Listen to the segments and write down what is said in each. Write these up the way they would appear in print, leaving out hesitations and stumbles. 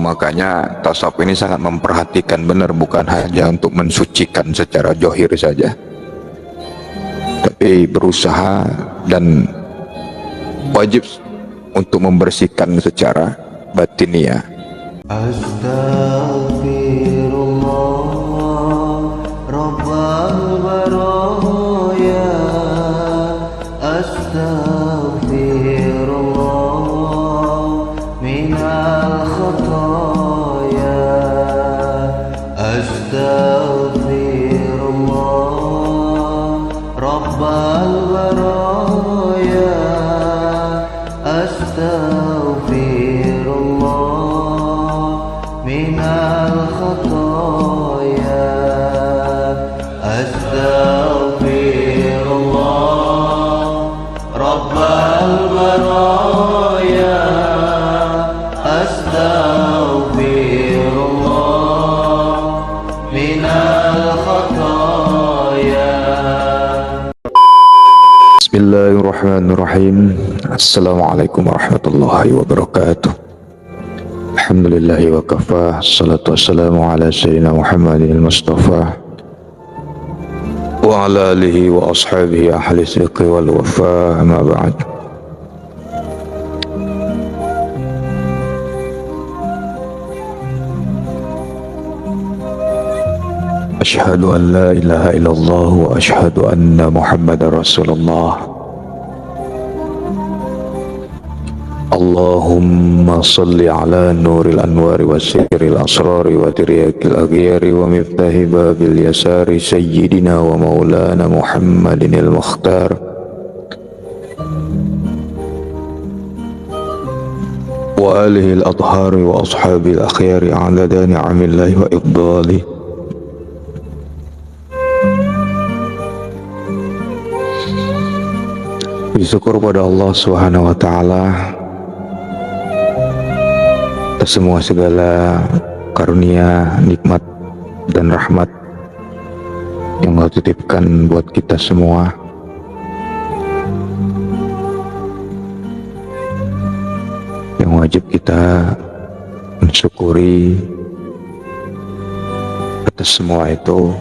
makanya tasawuf ini sangat memperhatikan benar, bukan hanya untuk mensucikan secara johir saja, tapi berusaha dan wajib untuk membersihkan secara batiniah. Astaghfirullah Rabbal baraya, Astaghfirullah minal khataya, Astaghfirullah Rabbal baraya, Astaghfirullah minal khataya, Astaghfirullah Rabbal baraya, Astaghfirullah minal khataya. Bismillahirrahmanirrahim. Assalamualaikum warahmatullahi wabarakatuh. Alhamdulillahi wa kafa, salatu wassalamu ala sayyidina Muhammadin al-Mustafa wa ala alihi wa ashabihi ahli sidqi wal wafa, amma ba'd. Asyhadu an la ilaha illallah wa asyhadu anna Muhammadar Rasulullah. Allahumma salli ala nuril anwari wa sirril asrari wa tiryakil aghyari wa miftahi babil yasari sayyidina wa maulana Muhammadin al-Mukhtar wa alihi al-adhari wa ashabil akhyari adada ni'amillahi wa ifdali. Bersyukur pada Allah Subhanahu wa taala atas semua segala karunia, nikmat dan rahmat yang Allah titipkan buat kita semua. Yang wajib kita mensyukuri atas semua itu.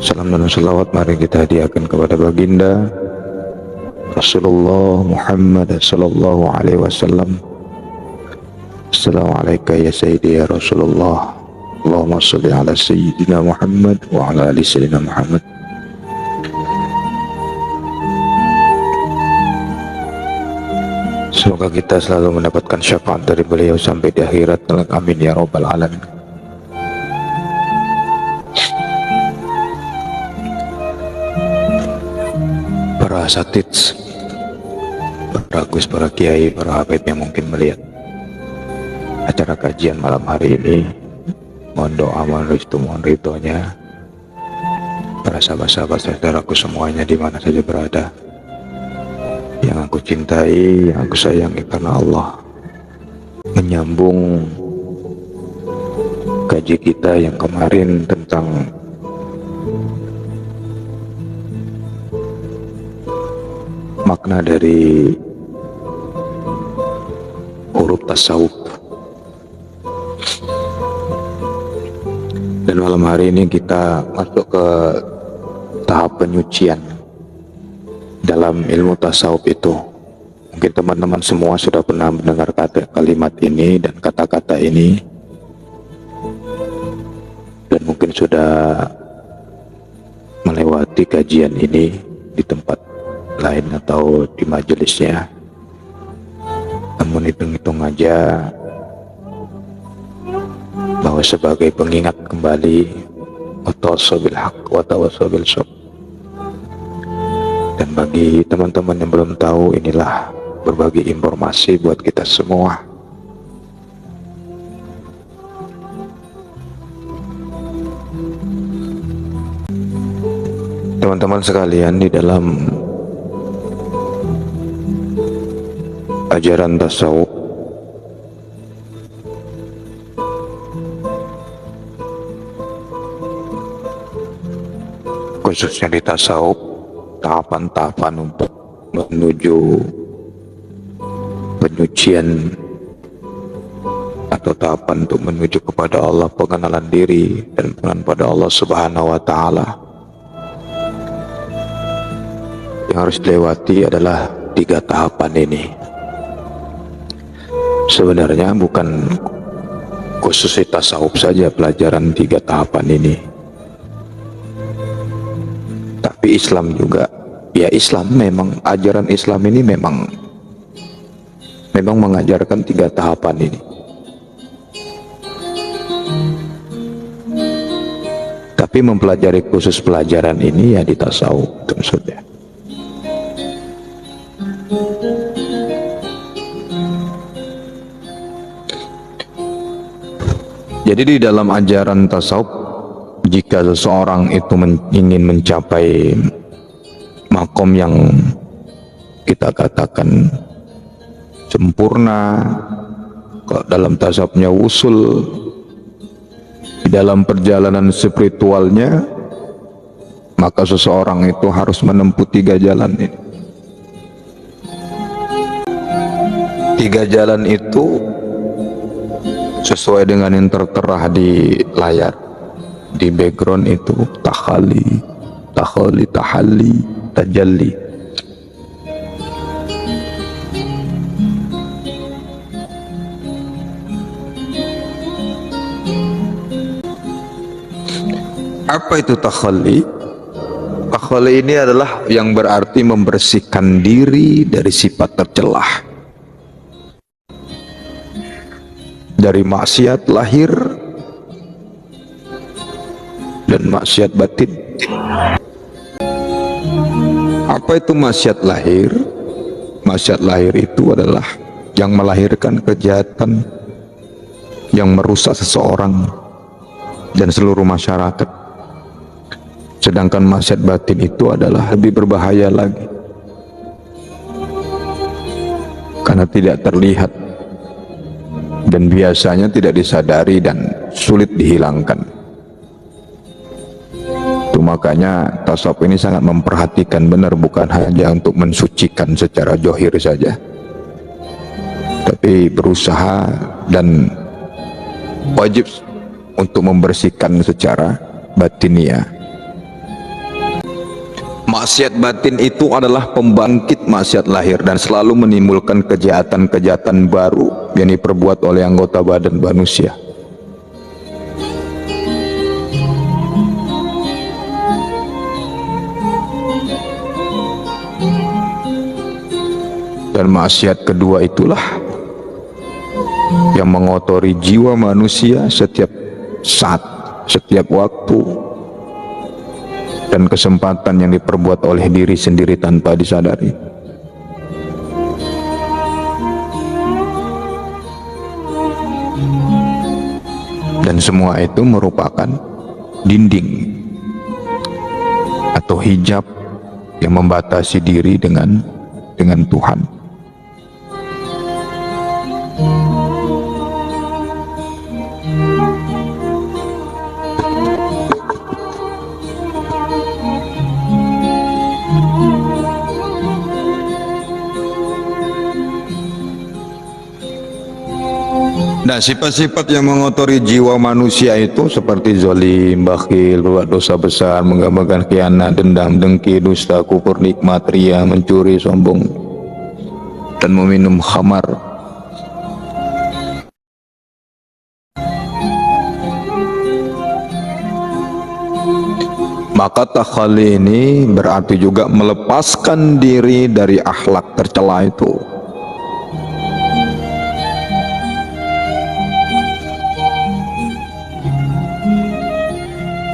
Salam dan salawat mari kita hadiahkan kepada baginda Rasulullah Muhammad sallallahu alaihi wasallam. Assalamualaikum ya sayyidi ya Rasulullah. Allahumma salli ala sayyidina Muhammad wa ala ali sayyidina Muhammad. Semoga kita selalu mendapatkan syafaat dari beliau sampai di akhirat. Amin ya rabbal alamin. Para asatidz, para gus, para kiai, para habaib yang mungkin melihat acara kajian malam hari ini, mohon doa, mohon restu, mohon ridhonya. Para sahabat-sahabat saudaraku semuanya di mana saja berada, yang aku cintai, yang aku sayangi karena Allah, menyambung kaji kita yang kemarin tentang makna dari huruf tasawuf. Dan malam hari ini kita masuk ke tahap penyucian dalam ilmu tasawuf itu. Mungkin teman-teman semua sudah pernah mendengar kalimat ini dan kata-kata ini, dan mungkin sudah melewati kajian ini di tempat lain atau di majelisnya. Namun hitung-hitung aja bahwa sebagai pengingat kembali watawassaw bil haqq watawassaw bil sabr. Dan bagi teman-teman yang belum tahu, inilah berbagi informasi buat kita semua. Teman-teman sekalian, di dalam ajaran tasawuf khususnya di tasawuf, tahapan-tahapan untuk menuju penyucian atau tahapan untuk menuju kepada Allah, pengenalan diri dan pengenalan pada Allah Subhanahu wa Ta'ala, yang harus dilewati adalah 3 tahapan ini. Sebenarnya bukan khusus tasawuf saja pelajaran 3 tahapan ini, tapi Islam juga. Ya, Islam memang, ajaran Islam ini memang mengajarkan 3 tahapan ini. Tapi mempelajari khusus pelajaran ini ya di tasawuf maksudnya. Jadi di dalam ajaran tasawuf, jika seseorang itu ingin mencapai makom yang kita katakan sempurna, kalau dalam tasawufnya wusul, di dalam perjalanan spiritualnya, maka seseorang itu harus menempuh 3 jalan ini. 3 jalan itu sesuai dengan yang tertera di layar, di background itu tahalli, tahalli, tajalli. Apa itu takhalli? Takhalli ini adalah yang berarti membersihkan diri dari sifat tercelah, dari maksiat lahir dan maksiat batin. Apa itu maksiat lahir? Maksiat lahir itu adalah yang melahirkan kejahatan yang merusak seseorang dan seluruh masyarakat. Sedangkan maksiat batin itu adalah lebih berbahaya lagi, karena tidak terlihat dan biasanya tidak disadari dan sulit dihilangkan. Itu makanya tasawuf ini sangat memperhatikan benar, bukan hanya untuk mensucikan secara zahir saja, tapi berusaha dan wajib untuk membersihkan secara batiniah. Maksiat batin itu adalah pembangkit maksiat lahir dan selalu menimbulkan kejahatan-kejahatan baru yang diperbuat oleh anggota badan manusia. Dan maksiat kedua itulah yang mengotori jiwa manusia setiap saat, setiap waktu, dan kesempatan yang diperbuat oleh diri sendiri tanpa disadari. Dan semua itu merupakan dinding atau hijab yang membatasi diri dengan Tuhan. Nah, sifat-sifat yang mengotori jiwa manusia itu seperti zalim, bakhil, berbuat dosa besar, menggambarkan khianat, dendam, dengki, dusta, kufur nikmat, riya, mencuri, sombong, dan meminum khamar. Maka takhalli ini berarti juga melepaskan diri dari akhlak tercela itu.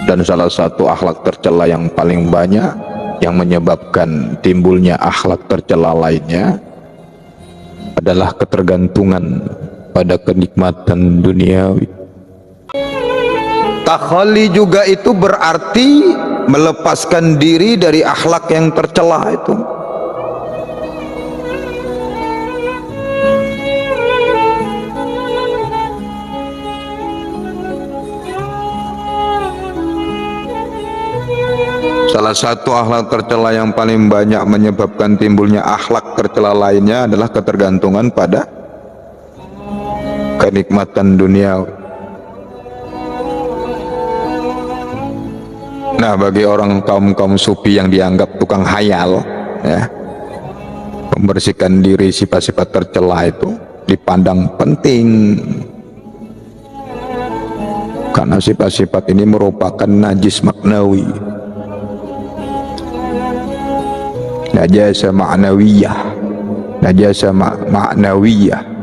Dan salah satu akhlak tercela yang paling banyak yang menyebabkan timbulnya akhlak tercela lainnya adalah ketergantungan pada kenikmatan duniawi. Takhalli juga itu berarti melepaskan diri dari akhlak yang tercela itu. Salah satu akhlak tercela yang paling banyak menyebabkan timbulnya akhlak tercela lainnya adalah ketergantungan pada kenikmatan dunia. Nah, bagi orang kaum sufi yang dianggap tukang hayal, ya, membersihkan diri sifat-sifat tercela itu dipandang penting, karena sifat-sifat ini merupakan najis maknawi, najasa ma'nawiyah, najasa ma'nawiyah.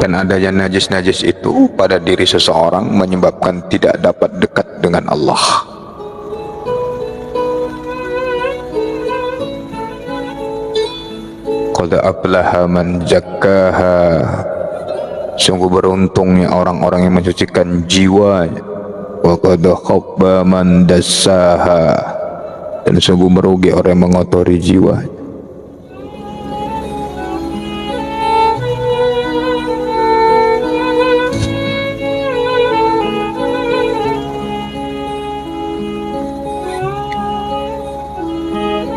Dan adanya najis-najis itu pada diri seseorang menyebabkan tidak dapat dekat dengan Allah. Qad aflaha man zakkaha. Sungguh beruntungnya orang-orang yang mensucikan jiwanya. Wa qad khabba man dassaha. Dan sungguh merugi orang yang mengotori jiwanya.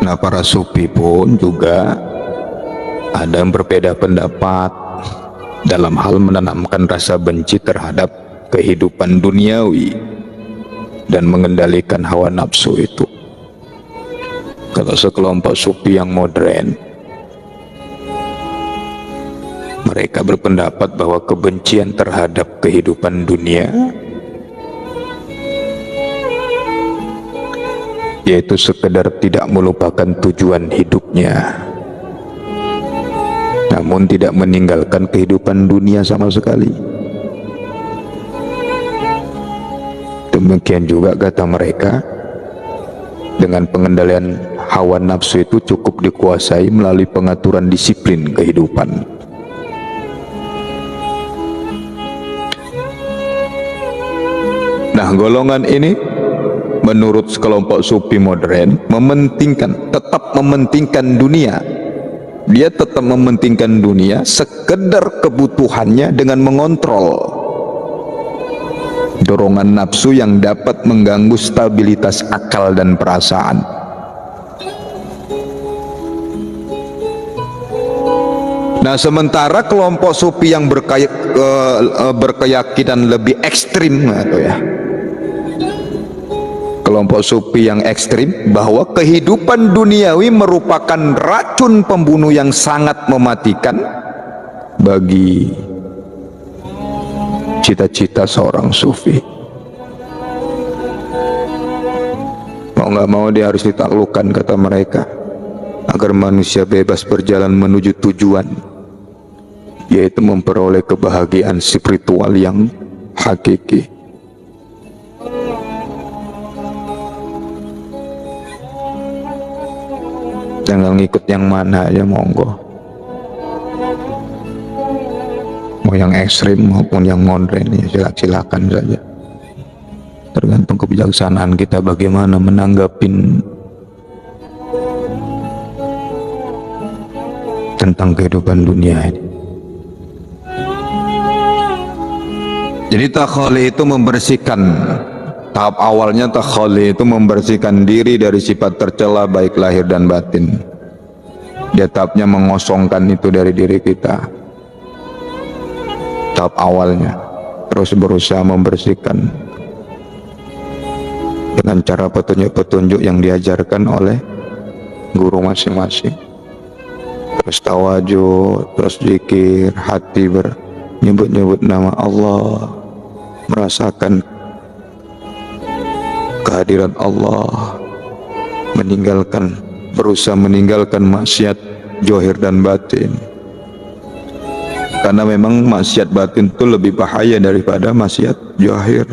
Nah, para sufi pun juga ada yang berbeda pendapat dalam hal menanamkan rasa benci terhadap kehidupan duniawi dan mengendalikan hawa nafsu itu. Kalau sekelompok sufi yang modern, mereka berpendapat bahwa kebencian terhadap kehidupan dunia, yaitu sekedar tidak melupakan tujuan hidupnya, namun tidak meninggalkan kehidupan dunia sama sekali. Demikian juga kata mereka, dengan pengendalian hawa nafsu itu cukup dikuasai melalui pengaturan disiplin kehidupan. Nah, golongan ini menurut sekelompok sufi modern tetap mementingkan dunia. Dia tetap mementingkan dunia sekedar kebutuhannya dengan mengontrol dorongan nafsu yang dapat mengganggu stabilitas akal dan perasaan. Nah, sementara kelompok sufi yang berkeyakinan lebih ekstrim, atau ya, kelompok sufi yang ekstrim, bahwa kehidupan duniawi merupakan racun pembunuh yang sangat mematikan bagi cita-cita seorang sufi. Mau nggak mau dia harus ditaklukkan, kata mereka, agar manusia bebas berjalan menuju tujuan, yaitu memperoleh kebahagiaan spiritual yang hakiki. Jangan ngikut yang mana aja, monggo, mau yang ekstrim maupun yang modern, ya silakan saja, tergantung kebijaksanaan kita bagaimana menanggapin tentang kehidupan dunia ini. Jadi takhali itu membersihkan, tahap awalnya takhali itu membersihkan diri dari sifat tercela baik lahir dan batin. Dia tahapnya mengosongkan itu dari diri kita, tahap awalnya. Terus berusaha membersihkan dengan cara petunjuk-petunjuk yang diajarkan oleh guru masing-masing. Terus tawajuh, terus zikir, hati nyebut-nyebut nama Allah, merasakan kehadiran Allah, berusaha meninggalkan maksiat zahir dan batin, karena memang maksiat batin itu lebih bahaya daripada maksiat zahir.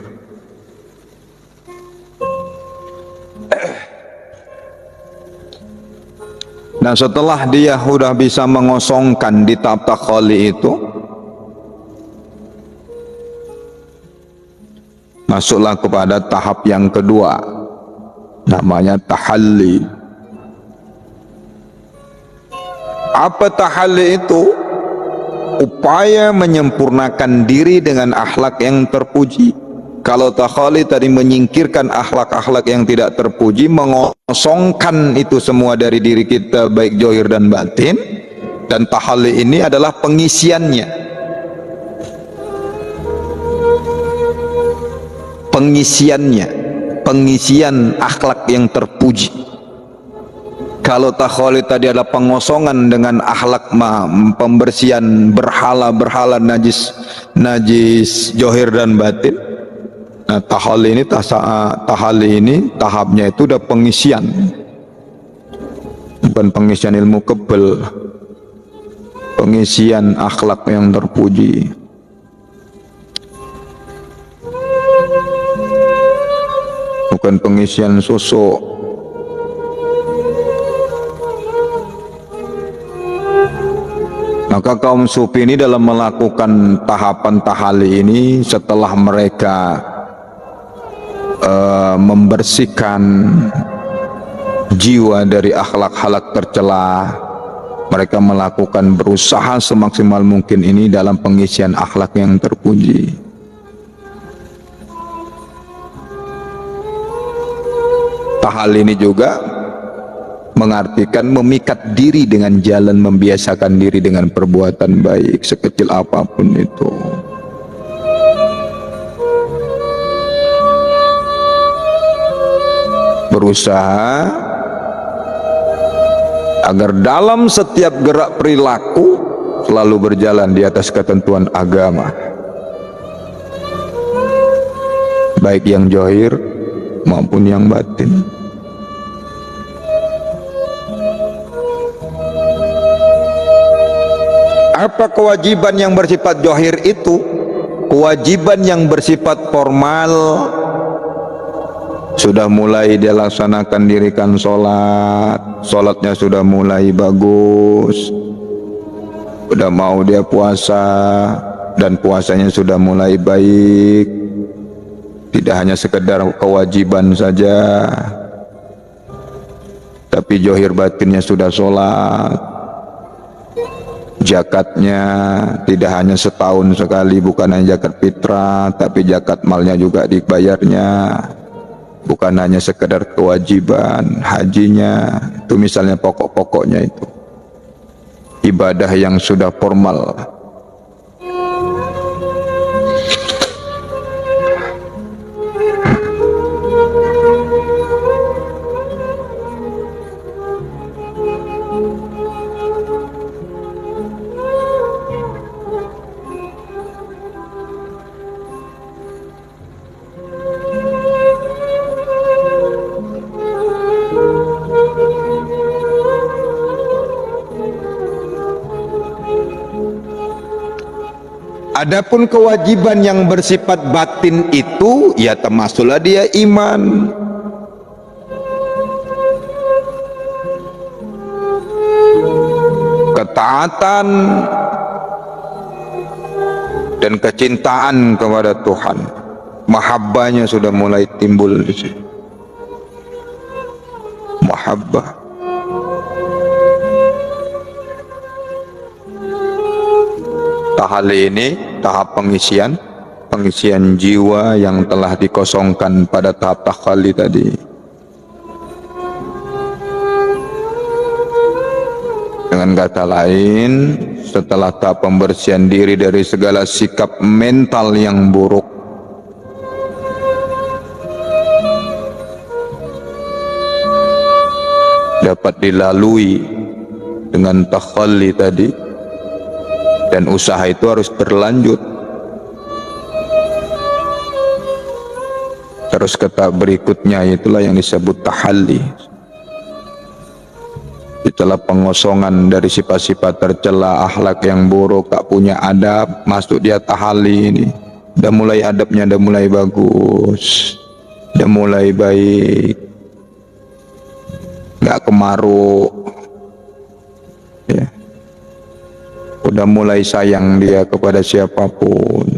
Nah, setelah dia sudah bisa mengosongkan di tahap takhali itu, masuklah kepada tahap yang kedua, namanya tahalli. Apa tahalli itu? Upaya menyempurnakan diri dengan akhlak yang terpuji, Kalau takhali tadi menyingkirkan akhlak-akhlak yang tidak terpuji, mengosongkan itu semua dari diri kita baik zahir dan batin. Dan tahalli ini adalah pengisiannya, pengisian akhlak yang terpuji. Kalau takhali tadi adalah pengosongan dengan akhlak, pembersihan berhala najis zahir dan batin. Nah, tahalli ini tahapnya itu udah pengisian, bukan pengisian ilmu kebel, pengisian akhlak yang terpuji. Bukan pengisian sosok. Maka kaum sufi ini dalam melakukan tahapan tahalli ini, setelah mereka membersihkan jiwa dari akhlak-akhlak tercela, mereka melakukan berusaha semaksimal mungkin ini dalam pengisian akhlak yang terpuji. Tahalli ini juga mengartikan memikat diri dengan jalan, membiasakan diri dengan perbuatan baik sekecil apapun itu. Berusaha agar dalam setiap gerak perilaku selalu berjalan di atas ketentuan agama, baik yang zahir maupun yang batin. Apa kewajiban yang bersifat zahir itu? Kewajiban yang bersifat formal, sudah mulai dia laksanakan, dirikan sholatnya sudah mulai bagus, sudah mau dia puasa dan puasanya sudah mulai baik, tidak hanya sekedar kewajiban saja, tapi zahir batinnya sudah sholat, zakatnya tidak hanya setahun sekali, bukan hanya zakat fitrah, tapi zakat malnya juga dibayarnya. Bukan hanya sekedar kewajiban, hajinya, itu misalnya pokok-pokoknya itu. Ibadah yang sudah formal. Adapun kewajiban yang bersifat batin itu, ya termasuklah dia iman. Ketaatan dan kecintaan kepada Tuhan. Mahabbahnya sudah mulai timbul di sini. Mahabbah. Tahalli ini tahap pengisian jiwa yang telah dikosongkan pada tahap tahalli tadi. Dengan kata lain, setelah tahap pembersihan diri dari segala sikap mental yang buruk, dapat dilalui dengan tahalli tadi. Dan usaha itu harus berlanjut. Terus ke tahap berikutnya, itulah yang disebut tahalli. Setelah pengosongan dari sifat-sifat tercela, akhlak yang buruk, tak punya adab, masuk dia tahalli ini. Udah mulai adabnya, udah mulai bagus, udah mulai baik, gak kemaruk, ya. Udah mulai sayang dia kepada siapapun,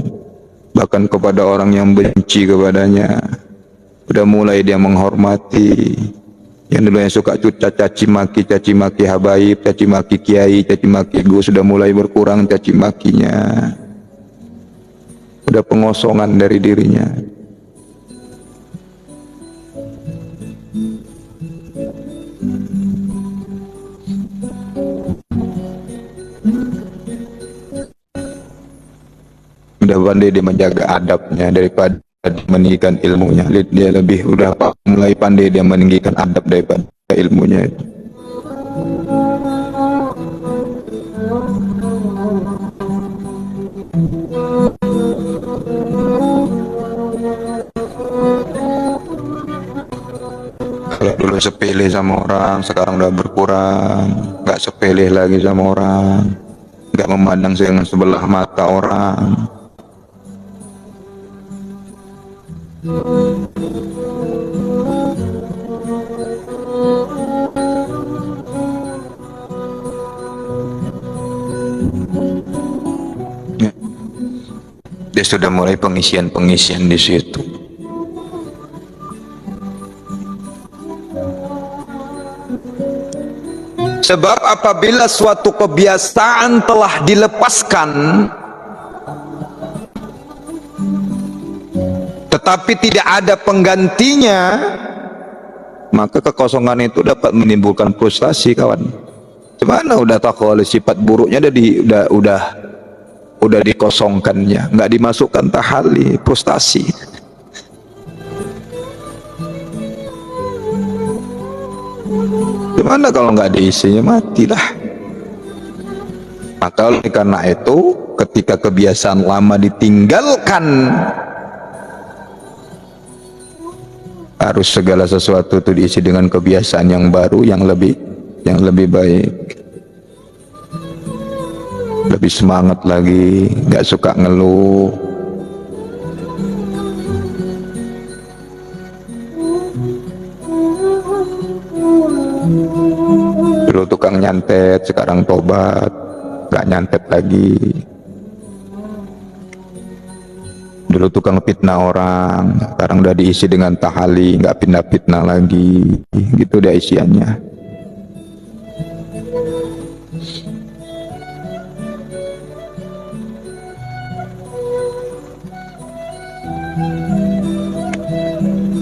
bahkan kepada orang yang benci kepadanya. Udah mulai dia menghormati. Yang dulunya suka caci maki habaib, caci maki kiai, caci maki guru, sudah mulai berkurang caci makinya. Udah pengosongan dari dirinya. pandai dia menjaga adabnya daripada meninggikan ilmunya. Dia lebih udah mulai pandai dia meninggikan adab daripada ilmunya itu. Kalau dulu sepele sama orang, sekarang udah berkurang. Nggak sepele lagi sama orang, nggak memandang dengan sebelah mata orang. Ya. Dia sudah mulai pengisian-pengisian di situ. Sebab apabila suatu kebiasaan telah dilepaskan, tetapi tidak ada penggantinya, maka kekosongan itu dapat menimbulkan frustasi, kawan. Gimana udah tahu oleh sifat buruknya udah dikosongkannya, nggak dimasukkan tahalli, frustasi. Gimana kalau nggak diisinya, matilah. Maka oleh karena itu, ketika kebiasaan lama ditinggalkan, harus segala sesuatu itu diisi dengan kebiasaan yang baru, yang lebih baik, lebih semangat lagi, nggak suka ngeluh. Dulu tukang nyantet, sekarang tobat, nggak nyantet lagi. Dulu tukang fitnah orang, sekarang udah diisi dengan tahali, nggak fitnah lagi. Gitu dia isiannya.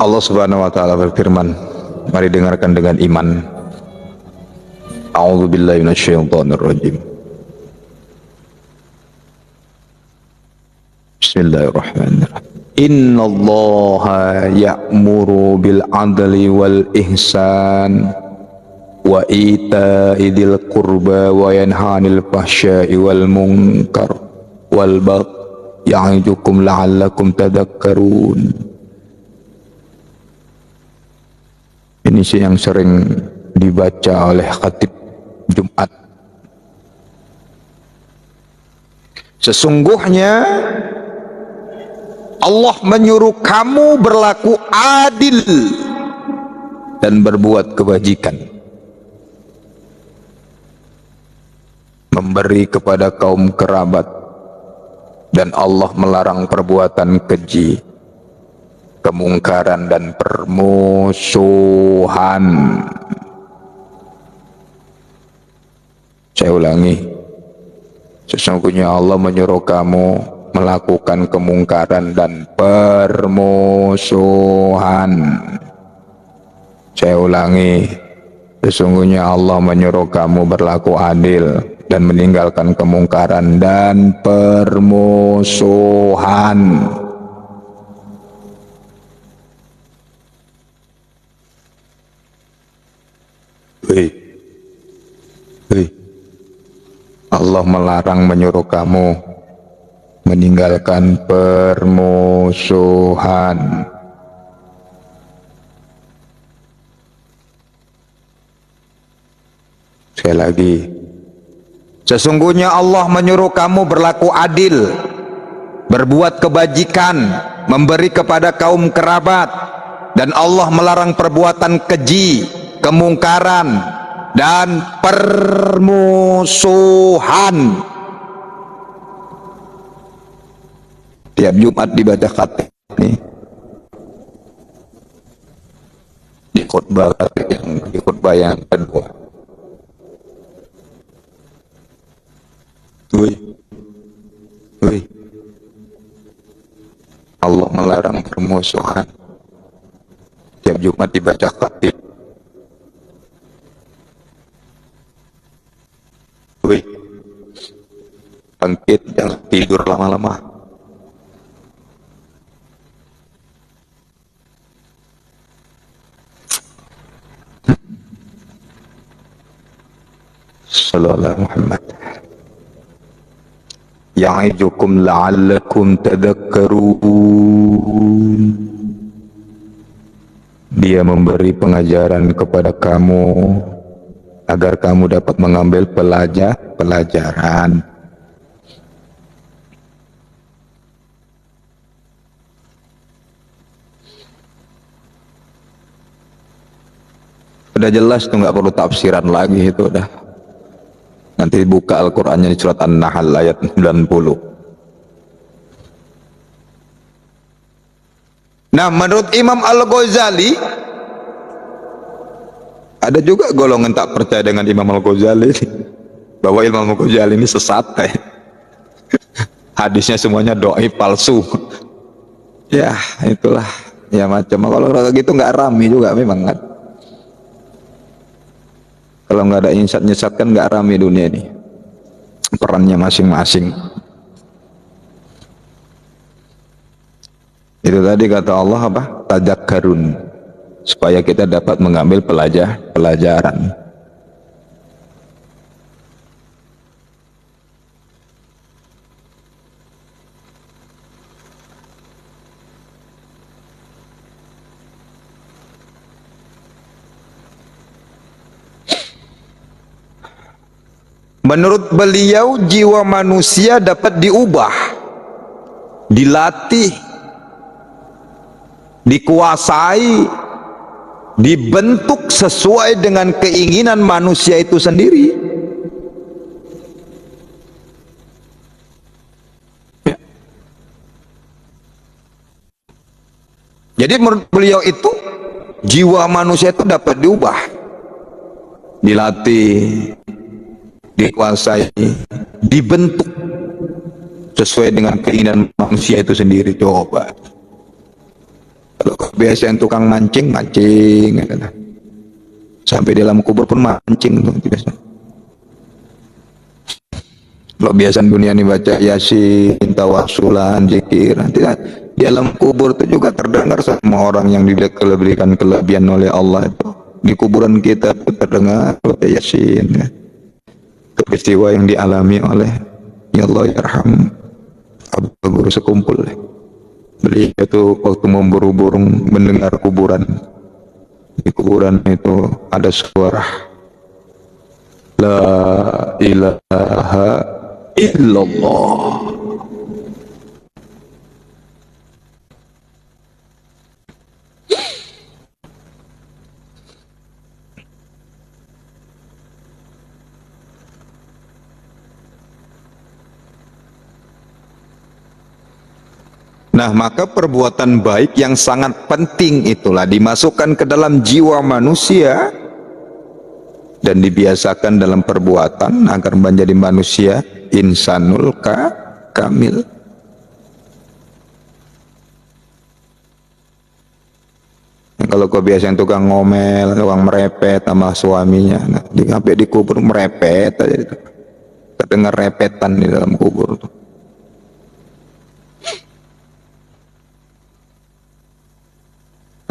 Allah Subhanahu wa taala berfirman, mari dengarkan dengan iman. A'udzubillahi minasyaitonirrajim. Bismillahirrahmanirrahim. Innallaha ya'muru bil 'adli wal ihsan wa ita'i dzil qurba wa yanha 'anil fahsya'i wal munkar wal baghi ya'idukum la'allakum tadhakkarun. Ini sih yang sering dibaca oleh khatib Jumat. Sesungguhnya Allah menyuruh kamu berlaku adil dan berbuat kebajikan, memberi kepada kaum kerabat, dan Allah melarang perbuatan keji, kemungkaran dan permusuhan. Saya ulangi, sesungguhnya Allah menyuruh kamu melakukan kemungkaran dan permusuhan. Saya ulangi, sesungguhnya Allah menyuruh kamu berlaku adil dan meninggalkan kemungkaran dan permusuhan. Allah melarang, menyuruh kamu meninggalkan permusuhan. Sekali lagi, sesungguhnya Allah menyuruh kamu berlaku adil, berbuat kebajikan, memberi kepada kaum kerabat, dan Allah melarang perbuatan keji, kemungkaran dan permusuhan. Tiap Jumat dibaca khatib nih, di khutbah yang kedua. Allah melarang permusuhan. Tiap Jumat dibaca khatib. Bangkit, jangan tidur lama-lama. sallallahu alaihi Muhammad. Ya'idukum la'allakum tadhakkarun. Dia memberi pengajaran kepada kamu agar kamu dapat mengambil pelajaran. Udah jelas tuh, nggak perlu tafsiran lagi itu udah. Nanti buka Al-Qur'annya di surat An-Nahl ayat 90. Nah, menurut Imam Al-Ghazali, ada juga golongan tak percaya dengan Imam Al-Ghazali bahwa Imam Al-Ghazali ini sesat hadisnya semuanya doi palsu. Ya itulah, ya macam kalau kayak gitu nggak rame juga memang kan. Kalau nggak ada insat-nyesat kan nggak rame dunia ini, perannya masing-masing. Itu tadi kata Allah apa? Tadakkarun, supaya kita dapat mengambil pelajaran. Menurut beliau, jiwa manusia dapat diubah, dilatih, dikuasai, dibentuk sesuai dengan keinginan manusia itu sendiri. Jadi menurut beliau itu, jiwa manusia itu dapat diubah, dilatih, dikuasai, dibentuk sesuai dengan keinginan manusia itu sendiri. Coba kalau kebiasaan tukang mancing sampai di dalam kubur pun mancing tuh biasa. Kalau biasa dunia ini baca yasin, tawasulan, zikir, nanti di alam kubur itu juga terdengar sama orang yang diberikan kelebihan oleh Allah itu. Di kuburan kita itu terdengar yasin ya. Peristiwa yang dialami oleh ya Allah yarham Abu Guru sekumpul. Beliau itu waktu memburu burung mendengar kuburan, di kuburan itu ada suara la ilaha illallah. Nah, maka perbuatan baik yang sangat penting itulah dimasukkan ke dalam jiwa manusia dan dibiasakan dalam perbuatan agar menjadi manusia insanul kamil. Kalau kebiasaan tukang ngomel, tukang merepet sama suaminya, nah, sampai di kubur merepet aja gitu. Kedengar repetan di dalam kubur tuh.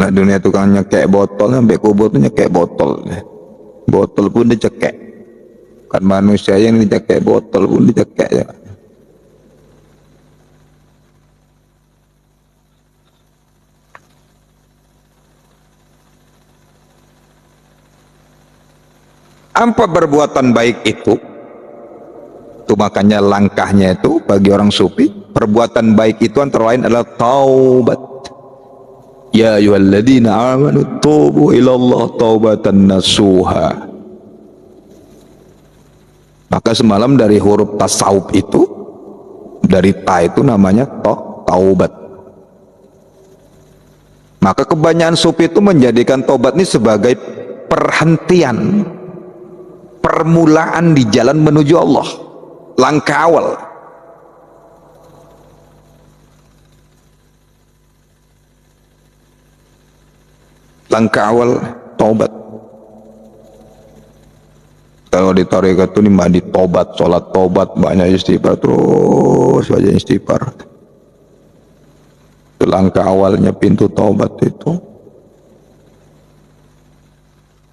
Nah, dunia tukang nyekek botol sampai kubur tuh nyekek botol. Botol pun dicekek. Kan manusia yang dicekek, botol pun dicekek ya. Apa perbuatan baik itu? Itu makanya langkahnya itu bagi orang sufi, perbuatan baik itu antara lain adalah taubat. Ya ayyuhalladzina amanu tubu ilallah taubatan nasuha. Maka semalam dari huruf tasawuf itu, dari ta itu namanya taubat. Maka kebanyakan sufi itu menjadikan taubat ini sebagai perhentian, permulaan di jalan menuju Allah, langkah awal. Langkah awal taubat. Kalau di tarekat itu mandi taubat, sholat taubat, banyak istighfar, terus aja istighfar. Itu langkah awalnya pintu taubat itu.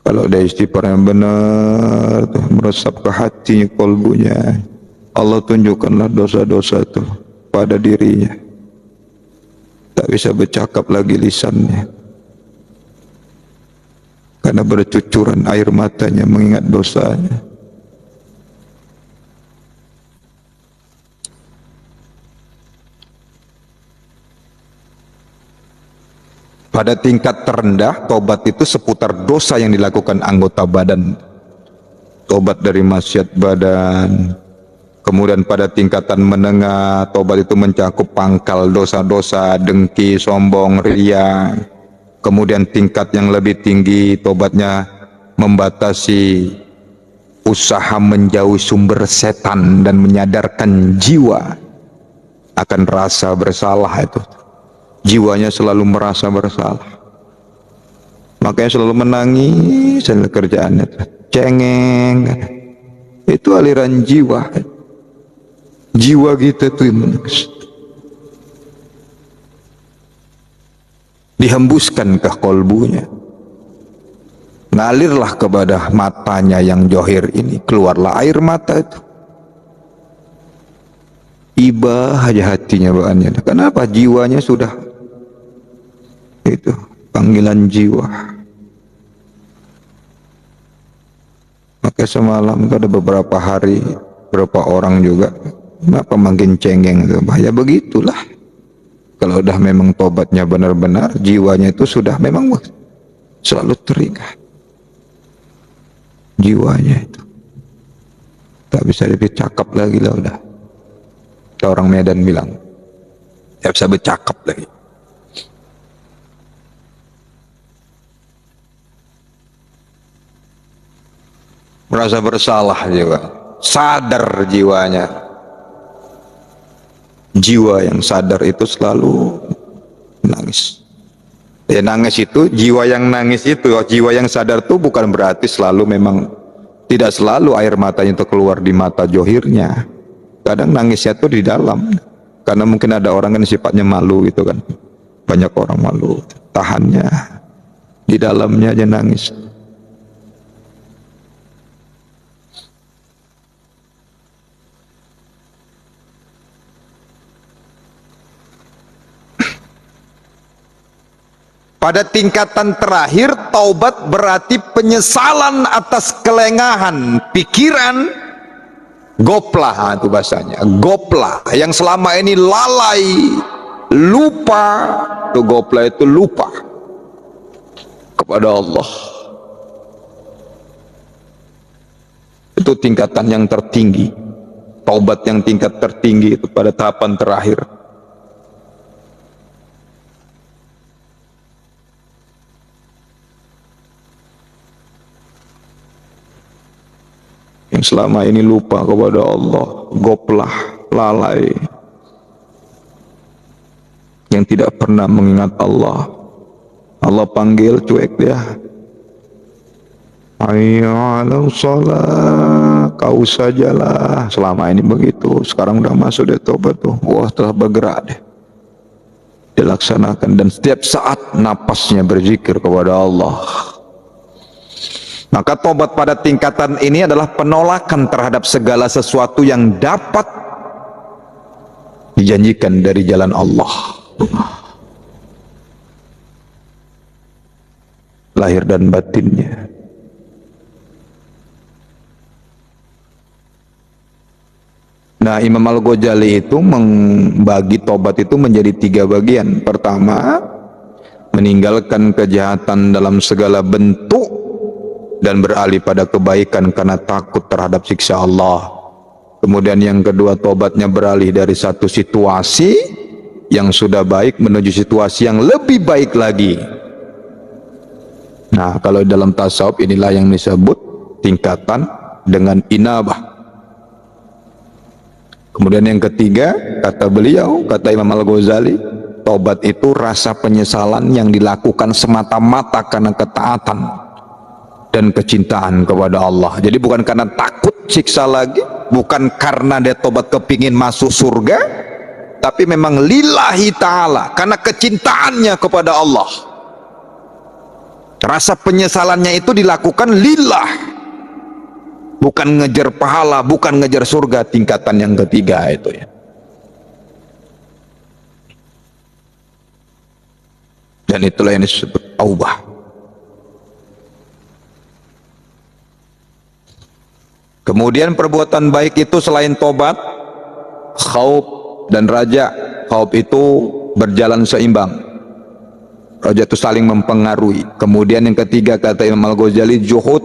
Kalau ada istighfar yang benar tuh, meresap ke hatinya, kolbunya, Allah tunjukkanlah dosa-dosa itu pada dirinya. Tak bisa bercakap lagi lisannya, karena bercucuran air matanya mengingat dosanya. Pada tingkat terendah, tobat itu seputar dosa yang dilakukan anggota badan. Tobat dari maksiat badan. Kemudian pada tingkatan menengah, tobat itu mencakup pangkal dosa-dosa, dengki, sombong, riya. Kemudian tingkat yang lebih tinggi, tobatnya membatasi usaha menjauhi sumber setan dan menyadarkan jiwa akan rasa bersalah itu. Jiwanya selalu merasa bersalah, makanya selalu menangis dan kerjaannya cengeng. Itu aliran jiwa. Jiwa kita tuh menangis, dihembuskan ke kolbunya, ngalirlah kepada matanya yang johir ini, keluarlah air mata itu. Iba aja hatinya bahannya. Kenapa? Jiwanya sudah itu panggilan jiwa. Maka semalam ada beberapa hari, beberapa orang juga, kenapa makin cengeng itu? Ya begitulah. Kalau udah memang tobatnya benar-benar, jiwanya itu sudah memang selalu teringat. Jiwanya itu tak bisa bercakap lagi lah udah. Orang Medan bilang, tak bisa bercakap lagi. Merasa bersalah juga, sadar jiwanya. Jiwa yang sadar itu selalu nangis. Ya nangis itu, jiwa yang nangis itu, jiwa yang sadar itu bukan berarti selalu memang, tidak selalu air matanya itu keluar di mata johirnya. Kadang nangisnya itu di dalam, karena mungkin ada orang kan sifatnya malu gitu kan. Banyak orang malu, tahannya di dalamnya aja nangis. Pada tingkatan terakhir, taubat berarti penyesalan atas kelengahan pikiran, goplah itu bahasanya, goplah yang selama ini lalai, lupa. Itu goplah itu lupa kepada Allah. Itu tingkatan yang tertinggi, taubat yang tingkat tertinggi itu pada tahapan terakhir. Yang selama ini lupa kepada Allah, goplah, lalai, yang tidak pernah mengingat Allah. Allah panggil, cuek dia. Hayya 'alas shalah, kau sajalah. Selama ini begitu, sekarang udah masuk deh tobat tuh. Wah, telah bergerak deh, dilaksanakan, dan setiap saat napasnya berzikir kepada Allah. Maka tobat pada tingkatan ini adalah penolakan terhadap segala sesuatu yang dapat dijanjikan dari jalan Allah. Lahir dan batinnya. Nah, Imam Al-Ghazali itu membagi tobat itu menjadi 3 bagian. Pertama, meninggalkan kejahatan dalam segala bentuk dan beralih pada kebaikan karena takut terhadap siksa Allah. Kemudian yang kedua, tobatnya beralih dari satu situasi yang sudah baik menuju situasi yang lebih baik lagi. Nah, kalau dalam tasawuf inilah yang disebut tingkatan dengan inabah. Kemudian yang ketiga, kata beliau, kata Imam Al-Ghazali, tobat itu rasa penyesalan yang dilakukan semata-mata karena ketaatan dan kecintaan kepada Allah. Jadi bukan karena takut siksa lagi, bukan karena dia tobat kepingin masuk surga, tapi memang lillahi ta'ala, karena kecintaannya kepada Allah. Rasa penyesalannya itu dilakukan lillah, bukan ngejar pahala, bukan ngejar surga. Tingkatan yang ketiga itu ya. Dan itulah yang disebut taubah. Kemudian perbuatan baik itu selain tobat, khauf dan raja. Khauf itu berjalan seimbang, raja itu saling mempengaruhi. Kemudian yang ketiga kata Imam Al-Ghazali, juhud,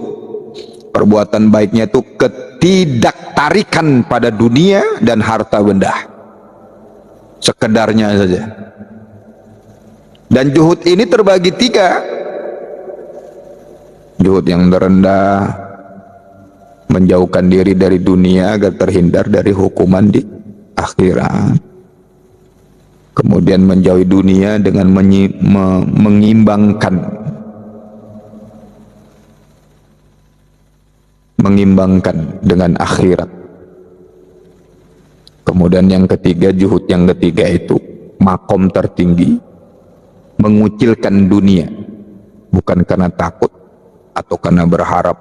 perbuatan baiknya itu ketidaktarikan pada dunia dan harta benda, sekedarnya saja. Dan juhud ini terbagi tiga. Juhud yang terendah, menjauhkan diri dari dunia agar terhindar dari hukuman di akhirat. Kemudian menjauhi dunia dengan mengimbangkan dengan akhirat. Kemudian yang ketiga, juhud yang ketiga itu makom tertinggi, mengucilkan dunia, bukan karena takut atau karena berharap,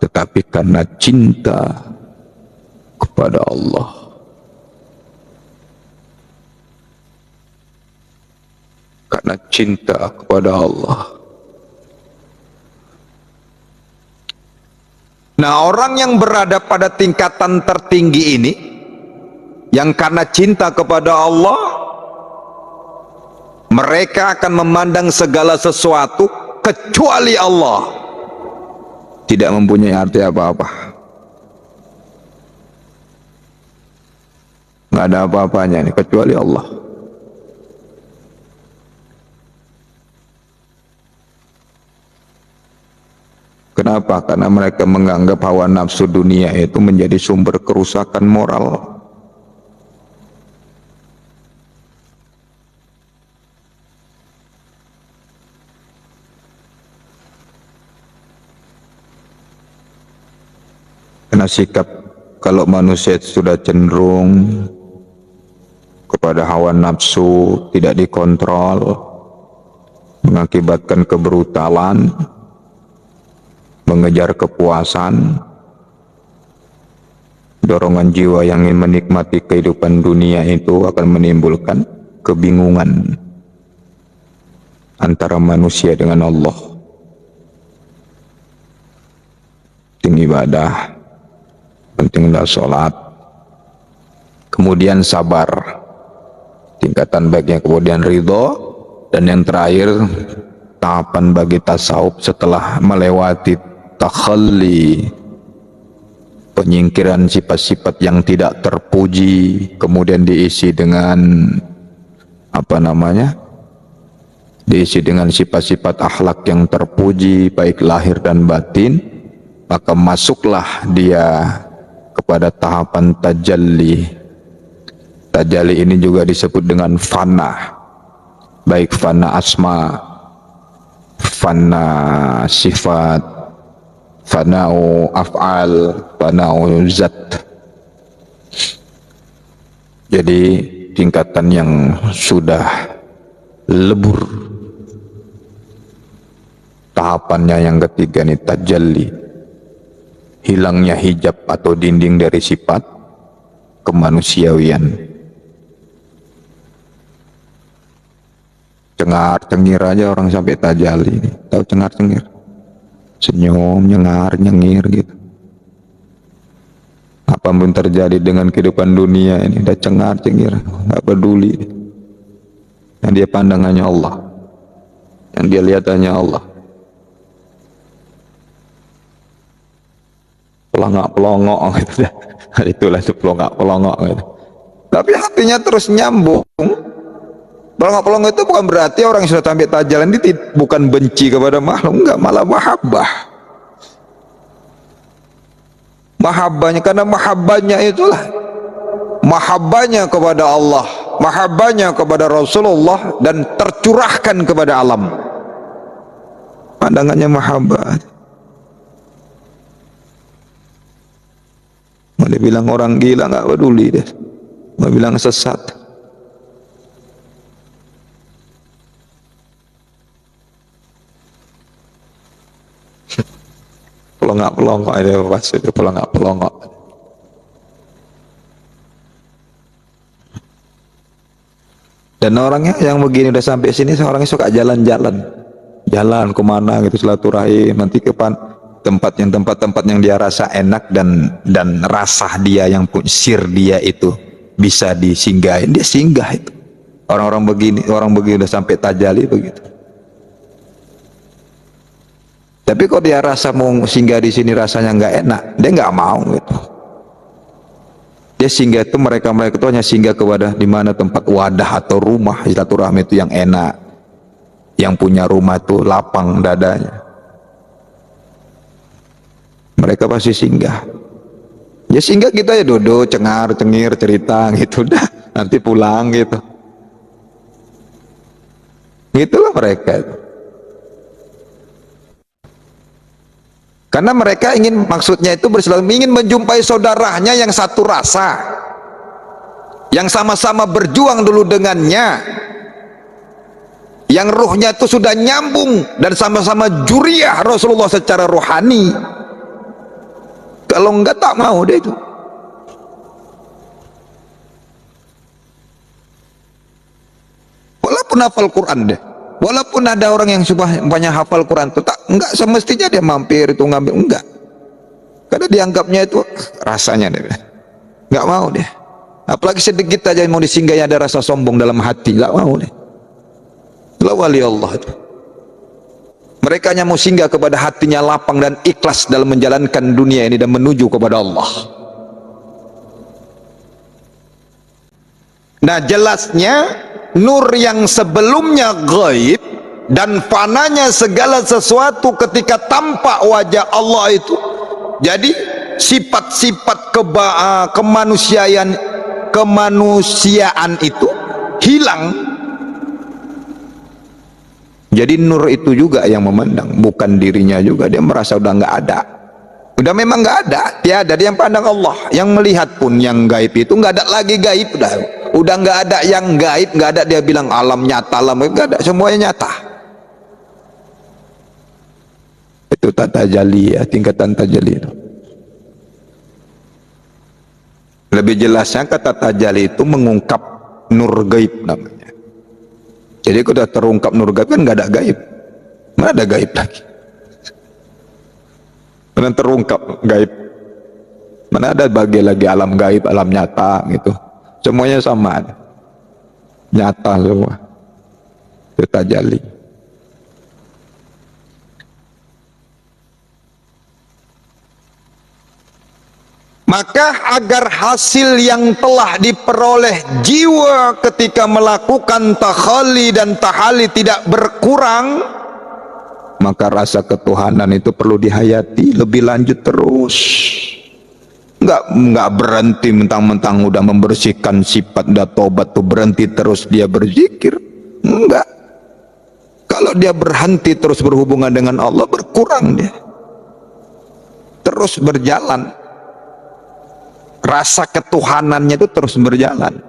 tetapi karena cinta kepada Allah. Karena cinta kepada Allah. Nah, orang yang berada pada tingkatan tertinggi ini, yang karena cinta kepada Allah, mereka akan memandang segala sesuatu kecuali Allah tidak mempunyai arti apa-apa. Nggak ada apa-apanya nih kecuali Allah. Kenapa? Karena mereka menganggap hawa nafsu dunia itu menjadi sumber kerusakan moral. Karena sikap kalau manusia sudah cenderung kepada hawa nafsu, tidak dikontrol, mengakibatkan kebrutalan, mengejar kepuasan, dorongan jiwa yang ingin menikmati kehidupan dunia itu akan menimbulkan kebingungan antara manusia dengan Allah. Penting ibadah, pentinglah sholat, kemudian sabar, tingkatan baiknya, kemudian ridho, dan yang terakhir tahapan bagi tasawuf setelah melewati takhalli, penyingkiran sifat-sifat yang tidak terpuji, kemudian diisi dengan diisi dengan sifat-sifat akhlak yang terpuji baik lahir dan batin, maka masuklah dia kepada tahapan tajalli. Tajalli ini juga disebut dengan fana, baik fana asma, fana sifat, fana'u af'al, fana'u zat. Jadi tingkatan yang sudah lebur, tahapannya yang ketiga ini tajalli, hilangnya hijab atau dinding dari sifat kemanusiawian. Cengar-cengir aja orang sampai tajalli, tahu cengar-cengir? Senyum, nyengar-nyengir gitu. Apapun terjadi dengan kehidupan dunia ini, udah cengar-cengir, nggak peduli. Yang dia pandang hanya Allah, yang dia lihat hanya Allah. Pelongok-pelongok gitu. Itulah itu pelongok-pelongok gitu. Tapi hatinya terus nyambung. Pelongok-pelongok itu bukan berarti orang yang sudah sampai tajalli ini bukan benci kepada makhluk, enggak, malah mahabbah. Mahabbahnya, karena mahabbahnya itulah mahabbahnya kepada Allah, mahabbahnya kepada Rasulullah, dan tercurahkan kepada alam. Pandangannya mahabbah. Mau dibilang orang gila nggak peduli deh, mau bilang sesat. pelongak-pelongok ada pas itu pelongak-pelongok. Dan orangnya yang begini udah sampai sini, orangnya suka jalan-jalan, jalan kemana gitu silaturahim, nanti ke tempat yang dia rasa enak dan rasa dia yang sir dia itu bisa disinggahin, dia singgah itu. Orang begini udah sampai tajalli begitu. Tapi kalau dia rasa mau singgah di sini rasanya nggak enak, dia nggak mau gitu. Dia singgah itu mereka itu hanya singgah kepada di mana tempat wadah atau rumah silaturahmi itu yang enak, yang punya rumah itu lapang dadanya. Mereka pasti singgah. Ya singgah kita ya duduk, cengar, cengir, cerita gitu dah, nanti pulang gitu. Gitulah mereka itu. Karena mereka ingin, maksudnya itu bersilaturahmi, ingin menjumpai saudaranya yang satu rasa, yang sama-sama berjuang dulu dengannya, yang ruhnya itu sudah nyambung dan sama-sama juriah Rasulullah secara rohani. Kalau enggak tak mau deh itu. Walaupun hafal Quran deh, walaupun ada orang yang banyak hafal Quran itu, enggak semestinya dia mampir itu ngambil, enggak. Karena dianggapnya itu rasanya deh, enggak mau deh. Apalagi sedikit aja mau disinggahi ada rasa sombong dalam hati, enggak mau deh. Itulah wali Allah itu. Mereka hanya mau singgah kepada hatinya lapang dan ikhlas dalam menjalankan dunia ini dan menuju kepada Allah. Nah jelasnya nur yang sebelumnya gaib dan fananya segala sesuatu ketika tampak wajah Allah itu, jadi sifat-sifat kemanusiaan itu hilang. Jadi nur itu juga yang memandang, bukan dirinya juga. Dia merasa udah nggak ada, udah memang nggak ada, tiada. Dia yang pandang Allah, yang melihat pun yang gaib itu nggak ada lagi gaib, udah nggak ada yang gaib, nggak ada. Dia bilang alam nyata, alam nggak ada, semuanya nyata. Itu tajalli ya, tingkatan tajalli itu. Lebih jelasnya kata tajalli itu mengungkap nur gaib namanya. Jadi kalau sudah terungkap nur gaib kan nggak ada gaib, mana ada gaib lagi? Mana terungkap gaib, mana ada bagi lagi alam gaib, alam nyata gitu. Semuanya sama, nyata semua. Itu tajalli. Maka agar hasil yang telah diperoleh jiwa ketika melakukan takhalli dan tahali tidak berkurang, maka rasa ketuhanan itu perlu dihayati lebih lanjut terus. Enggak berhenti mentang-mentang udah membersihkan sifat, udah tobat tuh berhenti terus dia berzikir. Enggak. Kalau dia berhenti terus berhubungan dengan Allah, berkurang dia. Terus berjalan. Rasa ketuhanannya itu terus berjalan,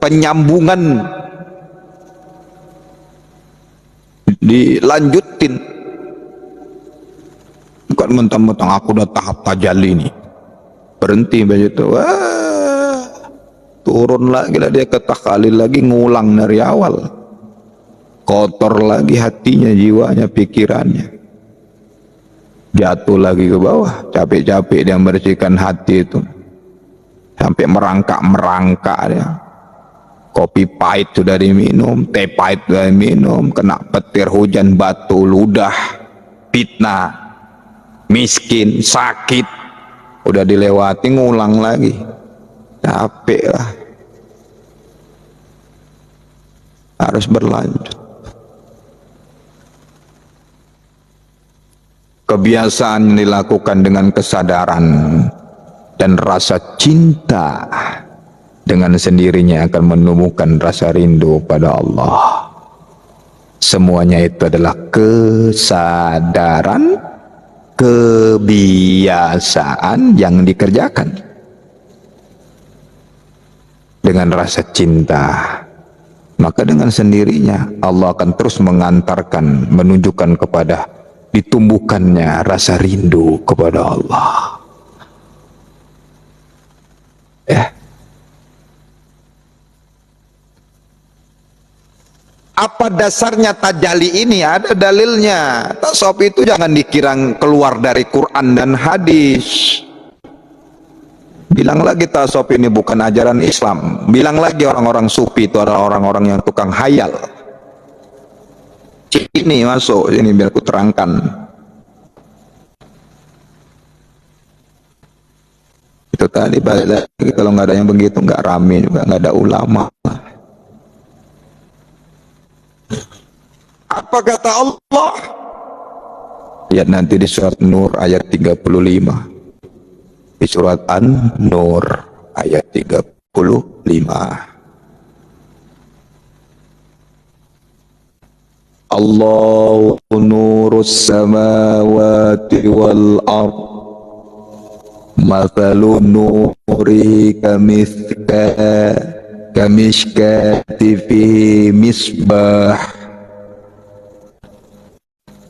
penyambungan dilanjutin, bukan mentang-mentang aku udah tahap tajalli nih berhenti begitu, turun lagi lah dia ke takhalil lagi, ngulang dari awal, kotor lagi hatinya, jiwanya, pikirannya, jatuh lagi ke bawah, capek-capek dia membersihkan hati itu. Sampai merangkak ya. Kopi pahit sudah diminum, teh pahit sudah diminum, kena petir hujan batu, ludah, fitnah, miskin, sakit, udah dilewati, ngulang lagi. Capek lah. Harus berlanjut. Kebiasaan dilakukan dengan kesadaran dan rasa cinta, dengan sendirinya akan menumbuhkan rasa rindu pada Allah. Semuanya itu adalah kesadaran, kebiasaan yang dikerjakan dengan rasa cinta. Maka dengan sendirinya Allah akan terus mengantarkan, menunjukkan kepada ditumbuhkannya rasa rindu kepada Allah. Ya. Apa dasarnya tajalli ini? Ada dalilnya. Tasawuf itu jangan dikira keluar dari Quran dan hadis. Bilang lagi tasawuf ini bukan ajaran Islam. Bilang lagi orang-orang sufi itu adalah orang-orang yang tukang hayal. Ini masuk, ini biar aku terangkan. Itu tadi balik lagi, kalau nggak ada yang begitu nggak rame juga, nggak ada ulama. Apa kata Allah? Lihat nanti di surat Nur ayat 35. Di surat An-Nur ayat 35. Allahu nurus samawati wal ard. Mathalu nuri kamishkati fihi misbah.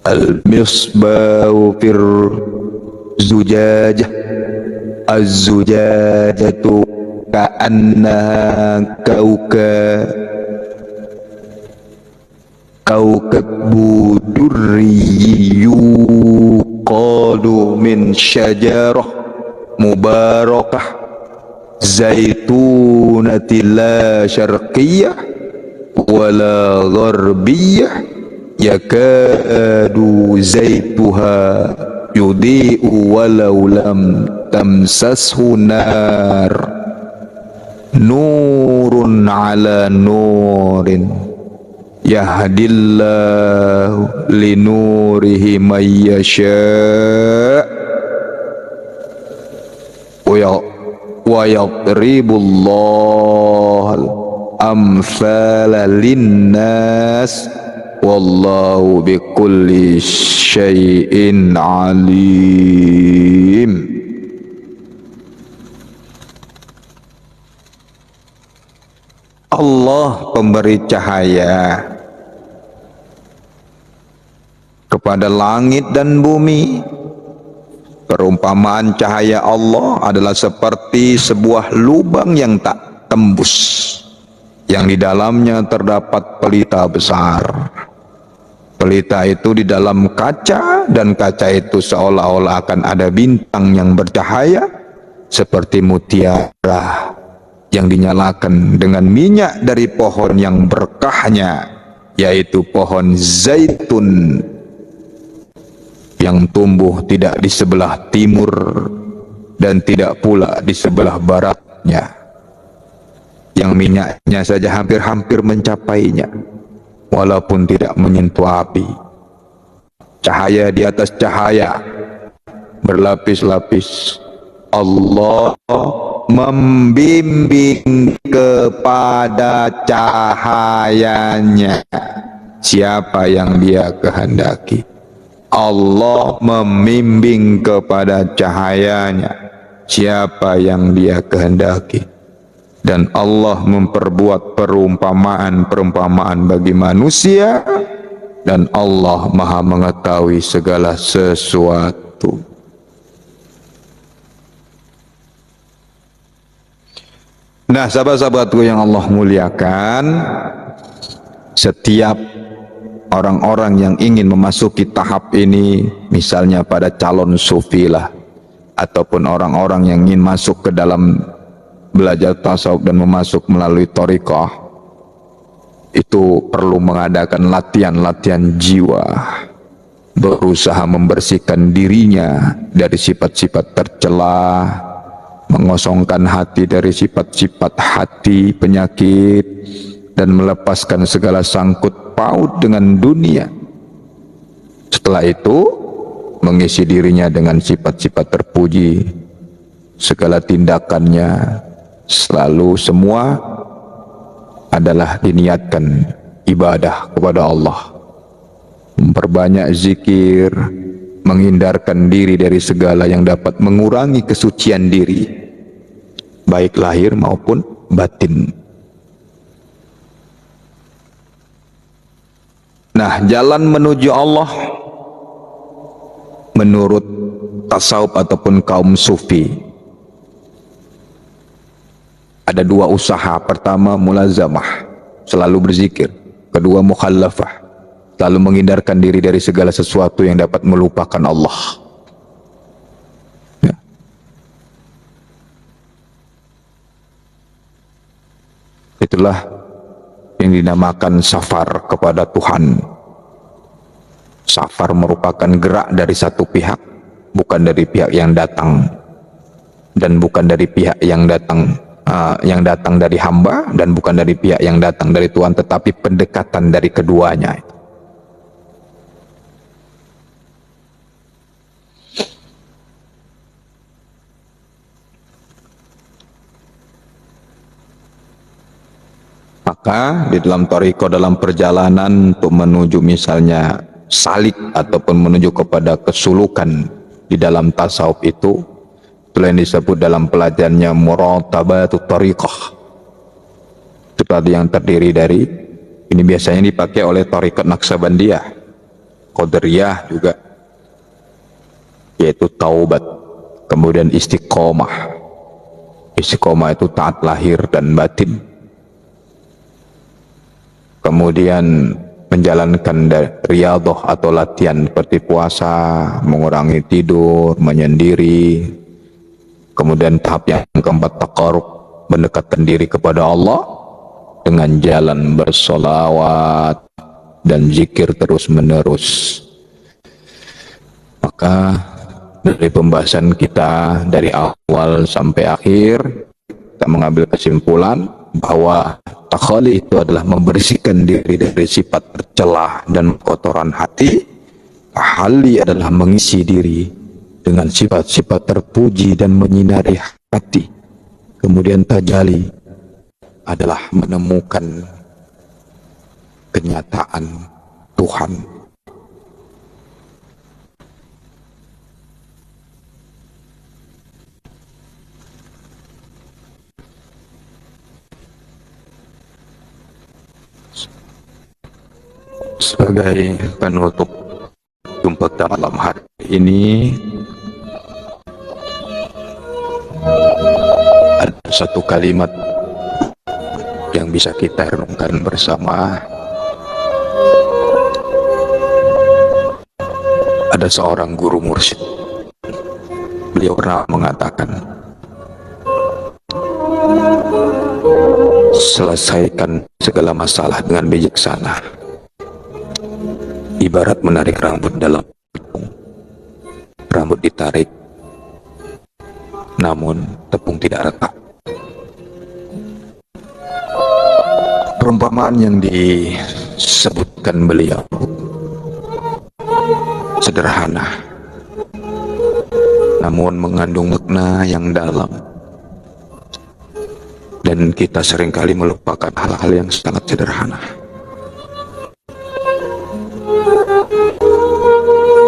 Al-misbahu fir zujajah. Az-zujajatu ka'annaha kawkabu durriyyu qadu min syajarah mubarakah zaitunati la syarqiyah wala gharbiyah yakadu zaituha yudhi'u walau lam tamsashu nar nurun ala nurin yahdillahu linurihi may yasha' wa yadribullahu amthala linnas wallahu bikulli syai'in alim. Allah pemberi cahaya kepada langit dan bumi. Perumpamaan cahaya Allah adalah seperti sebuah lubang yang tak tembus, yang di dalamnya terdapat pelita besar. Pelita itu di dalam kaca, dan kaca itu seolah-olah akan ada bintang yang bercahaya seperti mutiara yang dinyalakan dengan minyak dari pohon yang berkahnya, yaitu pohon zaitun yang tumbuh tidak di sebelah timur dan tidak pula di sebelah baratnya, yang minyaknya saja hampir-hampir mencapainya walaupun tidak menyentuh api. Cahaya di atas cahaya, berlapis-lapis. Allah membimbing kepada cahayanya siapa yang Dia kehendaki. Allah membimbing kepada cahayanya siapa yang Dia kehendaki. Dan Allah memperbuat perumpamaan-perumpamaan bagi manusia, dan Allah Maha mengetahui segala sesuatu. Nah, sahabat-sahabatku yang Allah muliakan, setiap orang-orang yang ingin memasuki tahap ini, misalnya pada calon sufi lah, ataupun orang-orang yang ingin masuk ke dalam belajar tasawuf dan memasuk melalui thariqah, itu perlu mengadakan latihan-latihan jiwa, berusaha membersihkan dirinya dari sifat-sifat tercela, mengosongkan hati dari sifat-sifat hati penyakit, dan melepaskan segala sangkut paut dengan dunia. Setelah itu mengisi dirinya dengan sifat-sifat terpuji. Segala tindakannya selalu semua adalah diniatkan ibadah kepada Allah, memperbanyak zikir, menghindarkan diri dari segala yang dapat mengurangi kesucian diri, baik lahir maupun batin. Nah, jalan menuju Allah menurut tasawuf ataupun kaum sufi ada dua usaha. Pertama mulazamah, selalu berzikir. Kedua mukhallafah, selalu menghindarkan diri dari segala sesuatu yang dapat melupakan Allah. Ya. Itulah yang dinamakan safar kepada Tuhan. Safar merupakan gerak dari satu pihak, bukan dari pihak yang datang, dan bukan dari pihak yang datang dari hamba, dan bukan dari pihak yang datang dari Tuhan, tetapi pendekatan dari keduanya. Maka di dalam thariqah, dalam perjalanan untuk menuju misalnya salik ataupun menuju kepada kesulukan di dalam tasawuf itu, itulah yang disebut dalam pelajarannya muratabatut thariqah. Itu tadi yang terdiri dari, ini biasanya dipakai oleh thariqat Naqsabandiyah, Qadariyah juga, yaitu taubat, kemudian istiqomah. Istiqomah itu taat lahir dan batin, kemudian menjalankan riyadhah atau latihan seperti puasa, mengurangi tidur, menyendiri. Kemudian tahap yang keempat taqarrub, mendekatkan diri kepada Allah dengan jalan bersolawat dan zikir terus menerus. Maka dari pembahasan kita dari awal sampai akhir, kita mengambil kesimpulan bahwa takhali itu adalah membersihkan diri dari sifat tercelah dan kotoran hati. Tahali adalah mengisi diri dengan sifat-sifat terpuji dan menyinari hati. Kemudian tajali adalah menemukan kenyataan Tuhan. Sebagai penutup jumpa kita malam hari ini, ada satu kalimat yang bisa kita renungkan bersama. Ada seorang guru mursyid, beliau pernah mengatakan, selesaikan segala masalah dengan bijaksana, ibarat menarik rambut dalam tepung. Rambut ditarik, namun tepung tidak retak. Perumpamaan yang disebutkan beliau sederhana, namun mengandung makna yang dalam, dan kita seringkali melupakan hal-hal yang sangat sederhana.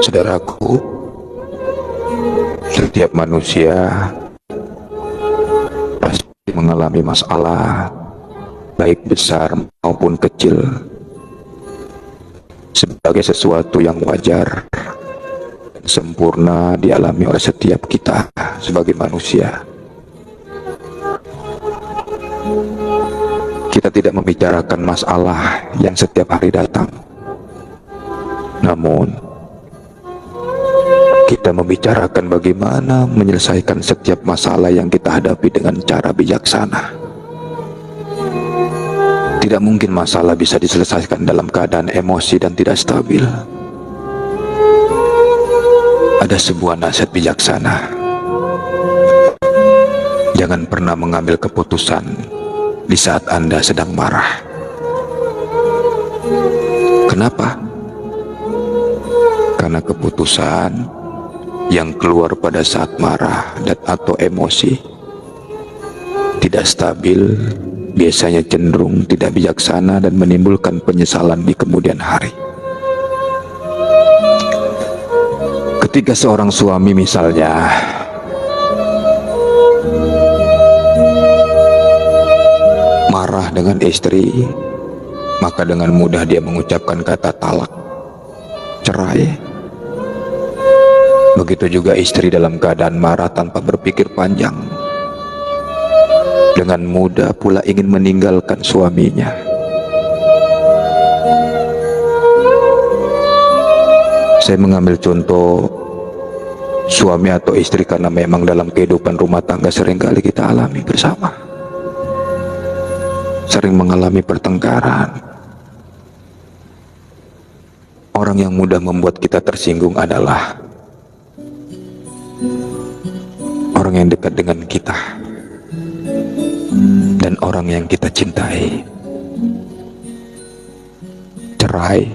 Saudaraku, setiap manusia pasti mengalami masalah, baik besar maupun kecil, sebagai sesuatu yang wajar dan sempurna dialami oleh setiap kita sebagai manusia. Kita tidak membicarakan masalah yang setiap hari datang, namun kita membicarakan bagaimana menyelesaikan setiap masalah yang kita hadapi dengan cara bijaksana. Tidak mungkin masalah bisa diselesaikan dalam keadaan emosi dan tidak stabil. Ada sebuah nasihat bijaksana: jangan pernah mengambil keputusan di saat Anda sedang marah. Kenapa? Karena keputusan yang keluar pada saat marah dan atau emosi tidak stabil, biasanya cenderung tidak bijaksana dan menimbulkan penyesalan di kemudian hari. Ketika seorang suami misalnya marah dengan istri, maka dengan mudah dia mengucapkan kata talak, cerai. Begitu juga istri dalam keadaan marah tanpa berpikir panjang, dengan mudah pula ingin meninggalkan suaminya. Saya mengambil contoh suami atau istri karena memang dalam kehidupan rumah tangga seringkali kita alami bersama. Sering mengalami pertengkaran. Orang yang mudah membuat kita tersinggung adalah orang yang dekat dengan kita dan orang yang kita cintai. Cerai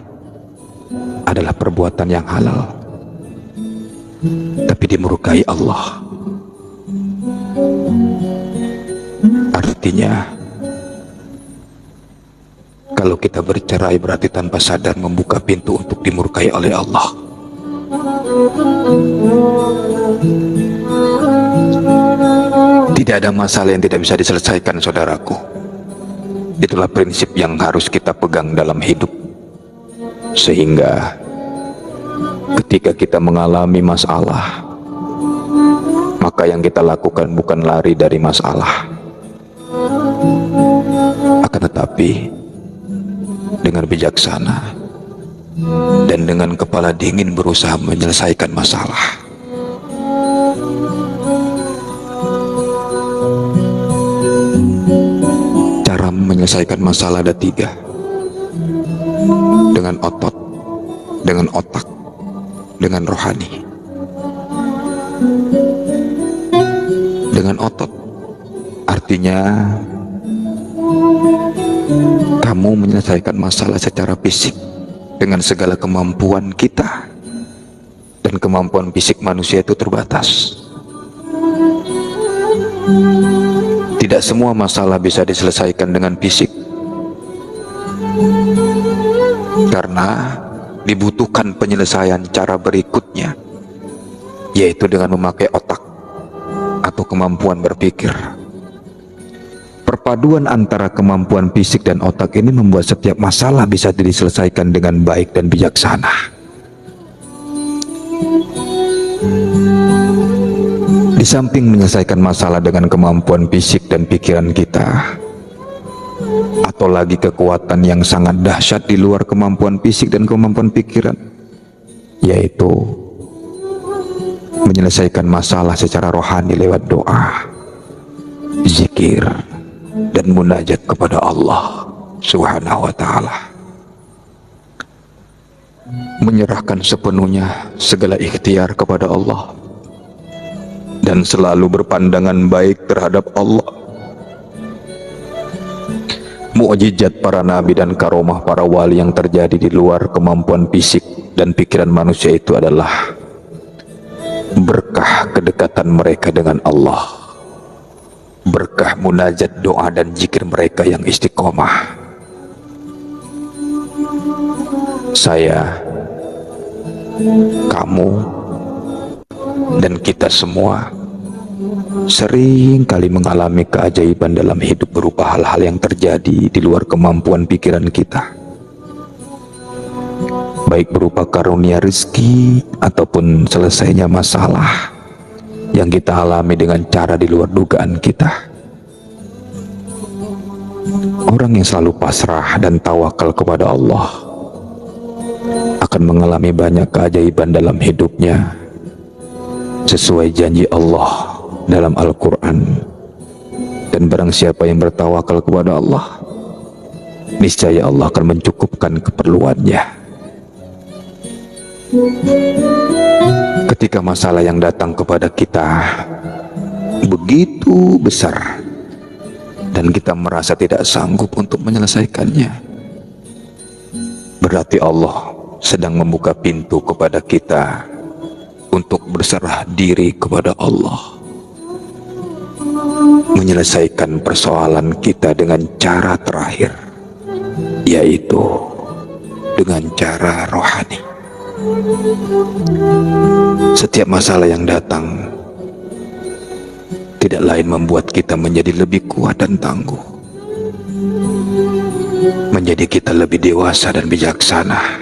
adalah perbuatan yang halal, tapi dimurkai Allah. Artinya, kalau kita bercerai berarti tanpa sadar membuka pintu untuk dimurkai oleh Allah. Tidak ada masalah yang tidak bisa diselesaikan, saudaraku. Itulah prinsip yang harus kita pegang dalam hidup. Sehingga ketika kita mengalami masalah, maka yang kita lakukan bukan lari dari masalah, akan tetapi dengan bijaksana dan dengan kepala dingin berusaha menyelesaikan masalah. Cara menyelesaikan masalah ada 3. Dengan otot, dengan otak, dengan rohani. Dengan otot artinya kamu menyelesaikan masalah secara fisik dengan segala kemampuan kita, dan kemampuan fisik manusia itu terbatas. Tidak semua masalah bisa diselesaikan dengan fisik, karena dibutuhkan penyelesaian cara berikutnya, yaitu dengan memakai otak atau kemampuan berpikir. Perpaduan antara kemampuan fisik dan otak ini membuat setiap masalah bisa diselesaikan dengan baik dan bijaksana. Di samping menyelesaikan masalah dengan kemampuan fisik dan pikiran kita, atau lagi kekuatan yang sangat dahsyat di luar kemampuan fisik dan kemampuan pikiran, yaitu menyelesaikan masalah secara rohani lewat doa, zikir, dan munajat kepada Allah Subhanahu wa ta'ala. Menyerahkan sepenuhnya segala ikhtiar kepada Allah dan selalu berpandangan baik terhadap Allah. Mukjizat para nabi dan karomah para wali yang terjadi di luar kemampuan fisik dan pikiran manusia itu adalah berkah kedekatan mereka dengan Allah, berkah munajat doa dan zikir mereka yang istiqomah. Saya, kamu, dan kita semua sering kali mengalami keajaiban dalam hidup berupa hal-hal yang terjadi di luar kemampuan pikiran kita, baik berupa karunia rezeki ataupun selesainya masalah yang kita alami dengan cara di luar dugaan kita. Orang yang selalu pasrah dan tawakal kepada Allah akan mengalami banyak keajaiban dalam hidupnya, sesuai janji Allah dalam Al-Quran. Dan barang siapa yang bertawakal kepada Allah, niscaya Allah akan mencukupkan keperluannya. Ketika masalah yang datang kepada kita begitu besar dan kita merasa tidak sanggup untuk menyelesaikannya, berarti Allah sedang membuka pintu kepada kita untuk berserah diri kepada Allah, menyelesaikan persoalan kita dengan cara terakhir, yaitu dengan cara rohani. Setiap masalah yang datang tidak lain membuat kita menjadi lebih kuat dan tangguh, menjadi kita lebih dewasa dan bijaksana.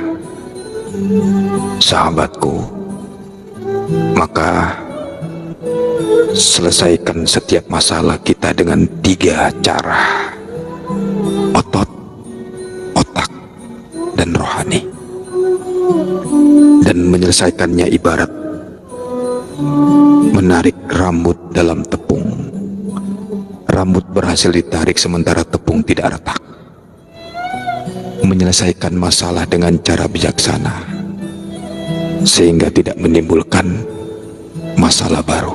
Sahabatku, Maka selesaikan setiap masalah kita dengan 3 cara: otot, otak, dan rohani. Dan menyelesaikannya ibarat menarik rambut dalam tepung. Rambut berhasil ditarik sementara tepung tidak retak. Menyelesaikan masalah dengan cara bijaksana sehingga tidak menimbulkan masalah baru.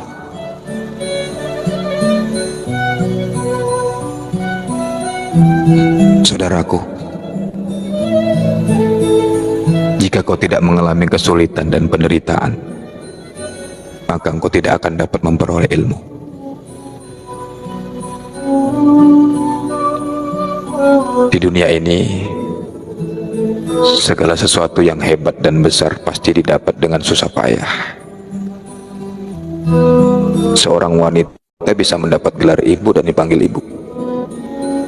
Saudaraku, jika kau tidak mengalami kesulitan dan penderitaan, maka engkau tidak akan dapat memperoleh ilmu. Di dunia ini, segala sesuatu yang hebat dan besar pasti didapat dengan susah payah. Seorang wanita bisa mendapat gelar ibu dan dipanggil ibu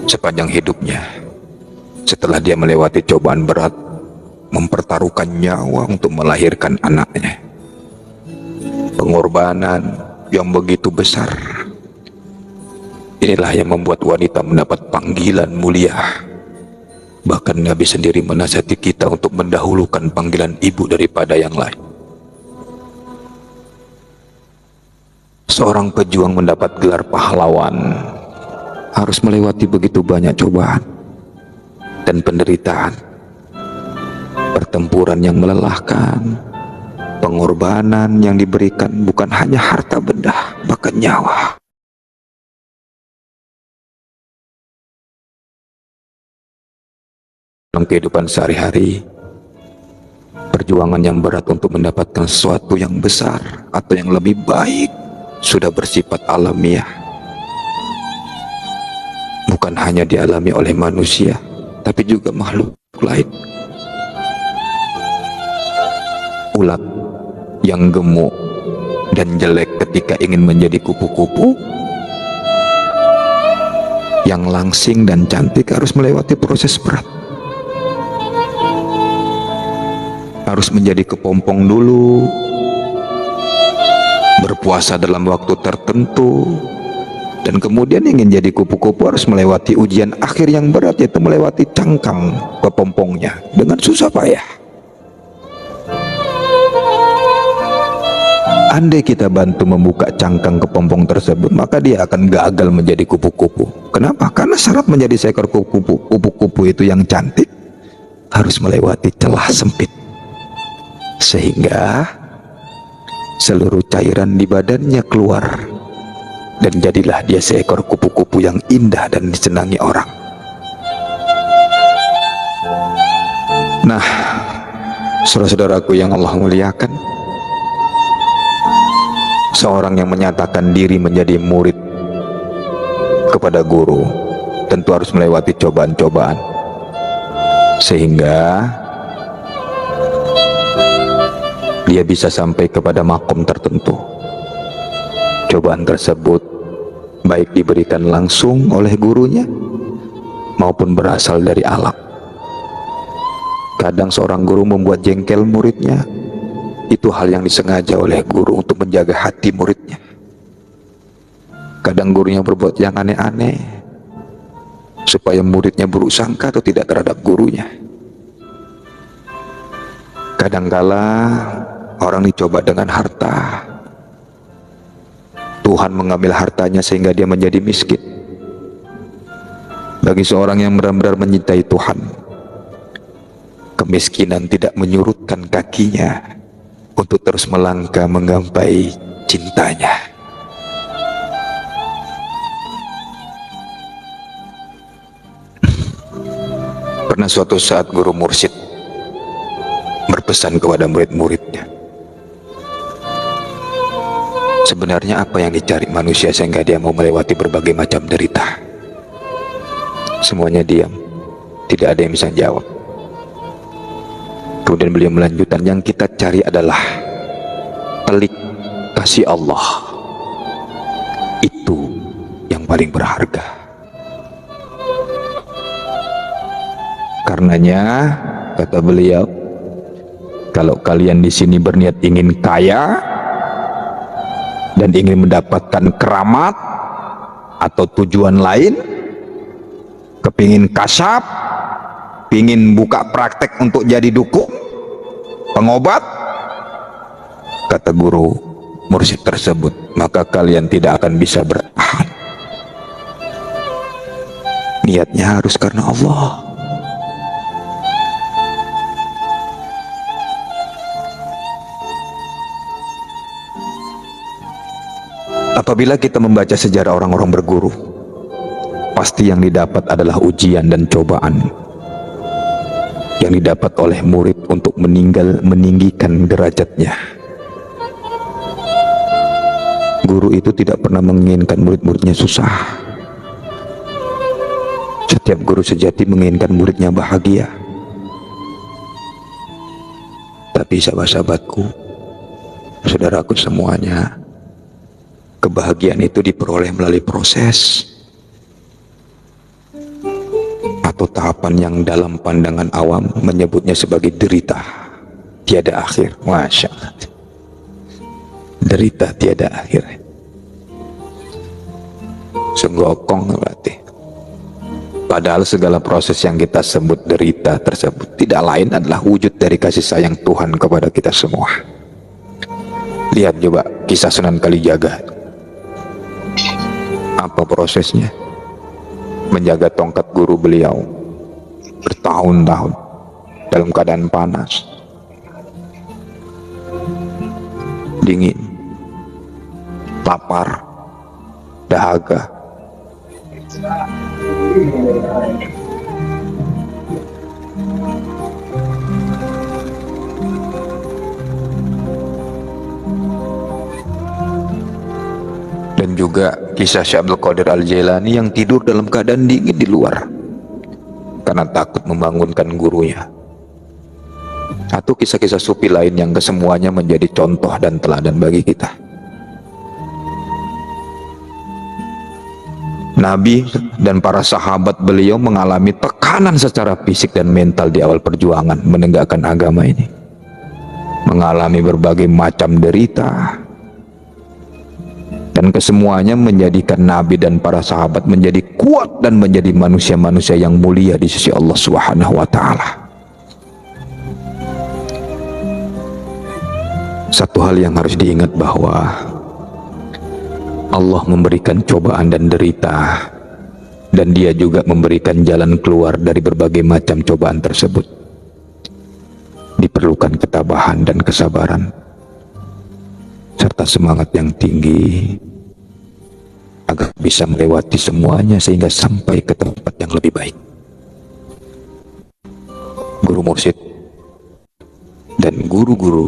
sepanjang hidupnya setelah dia melewati cobaan berat, mempertaruhkan nyawa untuk melahirkan anaknya. Pengorbanan yang begitu besar, inilah yang membuat wanita mendapat panggilan mulia. Bahkan Nabi sendiri menasihati kita untuk mendahulukan panggilan ibu daripada yang lain. Seorang pejuang mendapat gelar pahlawan harus melewati begitu banyak cobaan dan penderitaan, pertempuran yang melelahkan, pengorbanan yang diberikan bukan hanya harta benda, bahkan nyawa. Dalam kehidupan sehari-hari, perjuangan yang berat untuk mendapatkan sesuatu yang besar atau yang lebih baik sudah bersifat alamiah. Bukan hanya dialami oleh manusia, tapi juga makhluk lain. Ulat yang gemuk dan jelek ketika ingin menjadi kupu-kupu, yang langsing dan cantik harus melewati proses berat. Harus menjadi kepompong dulu, berpuasa dalam waktu tertentu, dan kemudian ingin jadi kupu-kupu harus melewati ujian akhir yang berat, yaitu melewati cangkang kepompongnya dengan susah payah. Andai kita bantu membuka cangkang kepompong tersebut, maka dia akan gagal menjadi kupu-kupu. Kenapa? Karena syarat menjadi seekor kupu-kupu itu yang cantik harus melewati celah sempit, sehingga seluruh cairan di badannya keluar, dan jadilah dia seekor kupu-kupu yang indah dan disenangi orang. Nah, saudara-saudaraku yang Allah muliakan, seorang yang menyatakan diri menjadi murid kepada guru tentu harus melewati cobaan-cobaan, sehingga dia bisa sampai kepada makom tertentu. Cobaan tersebut baik diberikan langsung oleh gurunya maupun berasal dari alam. Kadang seorang guru membuat jengkel muridnya, itu hal yang disengaja oleh guru untuk menjaga hati muridnya. Kadang gurunya berbuat yang aneh-aneh supaya muridnya buruk sangka atau tidak terhadap gurunya. Kadangkala orang dicoba dengan harta, Tuhan mengambil hartanya sehingga dia menjadi miskin. Bagi seorang yang benar-benar mencintai Tuhan, kemiskinan tidak menyurutkan kakinya untuk terus melangkah menggapai cintanya. Pernah suatu saat guru mursyid berpesan kepada murid-muridnya, sebenarnya apa yang dicari manusia sehingga dia mau melewati berbagai macam derita? Semuanya diam, tidak ada yang bisa jawab. Kemudian beliau melanjutkan, yang kita cari adalah telik kasih Allah. Itu yang paling berharga. Karenanya, kata beliau, kalau kalian di sini berniat ingin kaya, dan ingin mendapatkan keramat atau tujuan lain, kepingin kasyaf, pingin buka praktek untuk jadi dukun, pengobat, kata guru mursyid tersebut, maka kalian tidak akan bisa bertahan. Niatnya harus karena Allah. Apabila kita membaca sejarah orang-orang berguru, pasti yang didapat adalah ujian dan cobaan yang didapat oleh murid untuk meninggikan derajatnya. Guru itu tidak pernah menginginkan murid-muridnya susah. Setiap guru sejati menginginkan muridnya bahagia. Tapi sahabat-sahabatku, saudaraku semuanya, kebahagiaan itu diperoleh melalui proses atau tahapan yang dalam pandangan awam menyebutnya sebagai derita tiada akhir. Masya Allah, derita tiada akhir. Senggokong berarti. Padahal segala proses yang kita sebut derita tersebut tidak lain adalah wujud dari kasih sayang Tuhan kepada kita semua. Lihat coba kisah Sunan Kalijaga. Apa prosesnya? Menjaga tongkat guru beliau bertahun-tahun dalam keadaan panas, dingin, lapar, dahaga. Dan juga kisah Syekh Abdul Qadir Al-Jailani yang tidur dalam keadaan dingin di luar karena takut membangunkan gurunya. Atau kisah-kisah sufi lain yang kesemuanya menjadi contoh dan teladan bagi kita. Nabi dan para sahabat beliau mengalami tekanan secara fisik dan mental di awal perjuangan menegakkan agama ini. Mengalami berbagai macam derita. Dan kesemuanya menjadikan Nabi dan para sahabat menjadi kuat dan menjadi manusia-manusia yang mulia di sisi Allah Subhanahu wa Ta'ala. Satu hal yang harus diingat bahwa Allah memberikan cobaan dan derita, dan Dia juga memberikan jalan keluar dari berbagai macam cobaan tersebut. Diperlukan ketabahan dan kesabaran serta semangat yang tinggi agar bisa melewati semuanya sehingga sampai ke tempat yang lebih baik. Guru mursyid dan guru-guru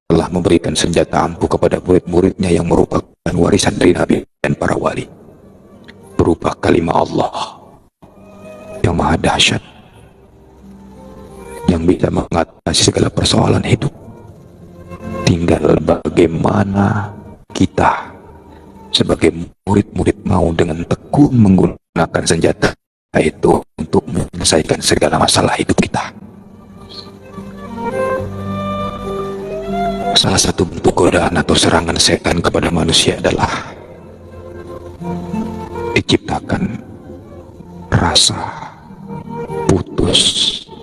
telah memberikan senjata ampuh kepada murid-muridnya yang merupakan warisan dari Nabi dan para wali, berupa kalimat Allah yang maha dahsyat, yang bisa mengatasi segala persoalan hidup. Tinggal bagaimana kita sebagai murid-murid mau dengan tekun menggunakan senjata itu untuk menyelesaikan segala masalah hidup kita. Salah satu bentuk godaan atau serangan setan kepada manusia adalah diciptakan rasa putus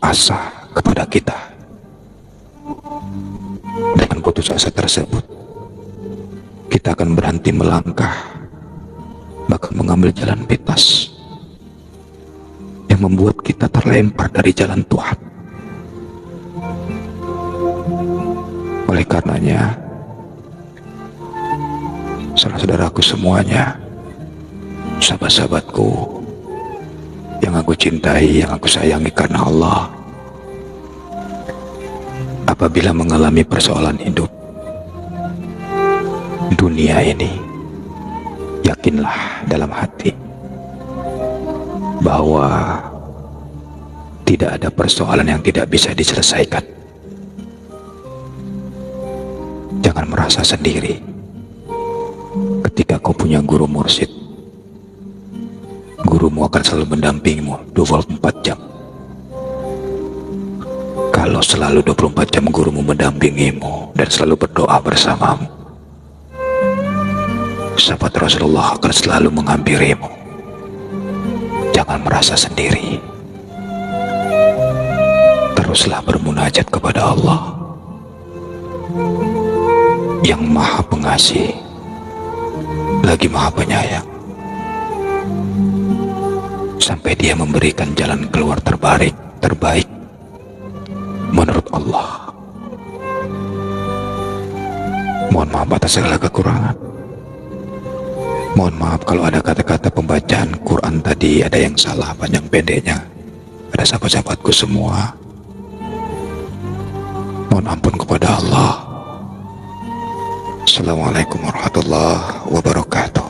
asa kepada kita. Dengan putus asa tersebut, kita akan berhenti melangkah, bahkan mengambil jalan pintas yang membuat kita terlempar dari jalan Tuhan. Oleh karenanya, saudara-saudaraku semuanya, sahabat-sahabatku yang aku cintai, yang aku sayangi karena Allah, apabila mengalami persoalan hidup dunia ini, yakinlah dalam hati bahwa tidak ada persoalan yang tidak bisa diselesaikan. Jangan merasa sendiri ketika kau punya guru mursyid. Gurumu akan selalu mendampingimu 24 jam. Kalau selalu 24 jam gurumu mendampingimu dan selalu berdoa bersamamu, sahabat Rasulullah akan selalu menghampirimu. Jangan merasa sendiri. Teruslah bermunajat kepada Allah yang Maha Pengasih lagi Maha Penyayang, sampai Dia memberikan jalan keluar terbaik menurut Allah. Mohon maaf atas segala kekurangan. Mohon maaf kalau ada kata-kata pembacaan Quran tadi ada yang salah panjang pendeknya. Ada sahabat-sahabatku semua, mohon ampun kepada Allah. Assalamualaikum warahmatullahi wabarakatuh.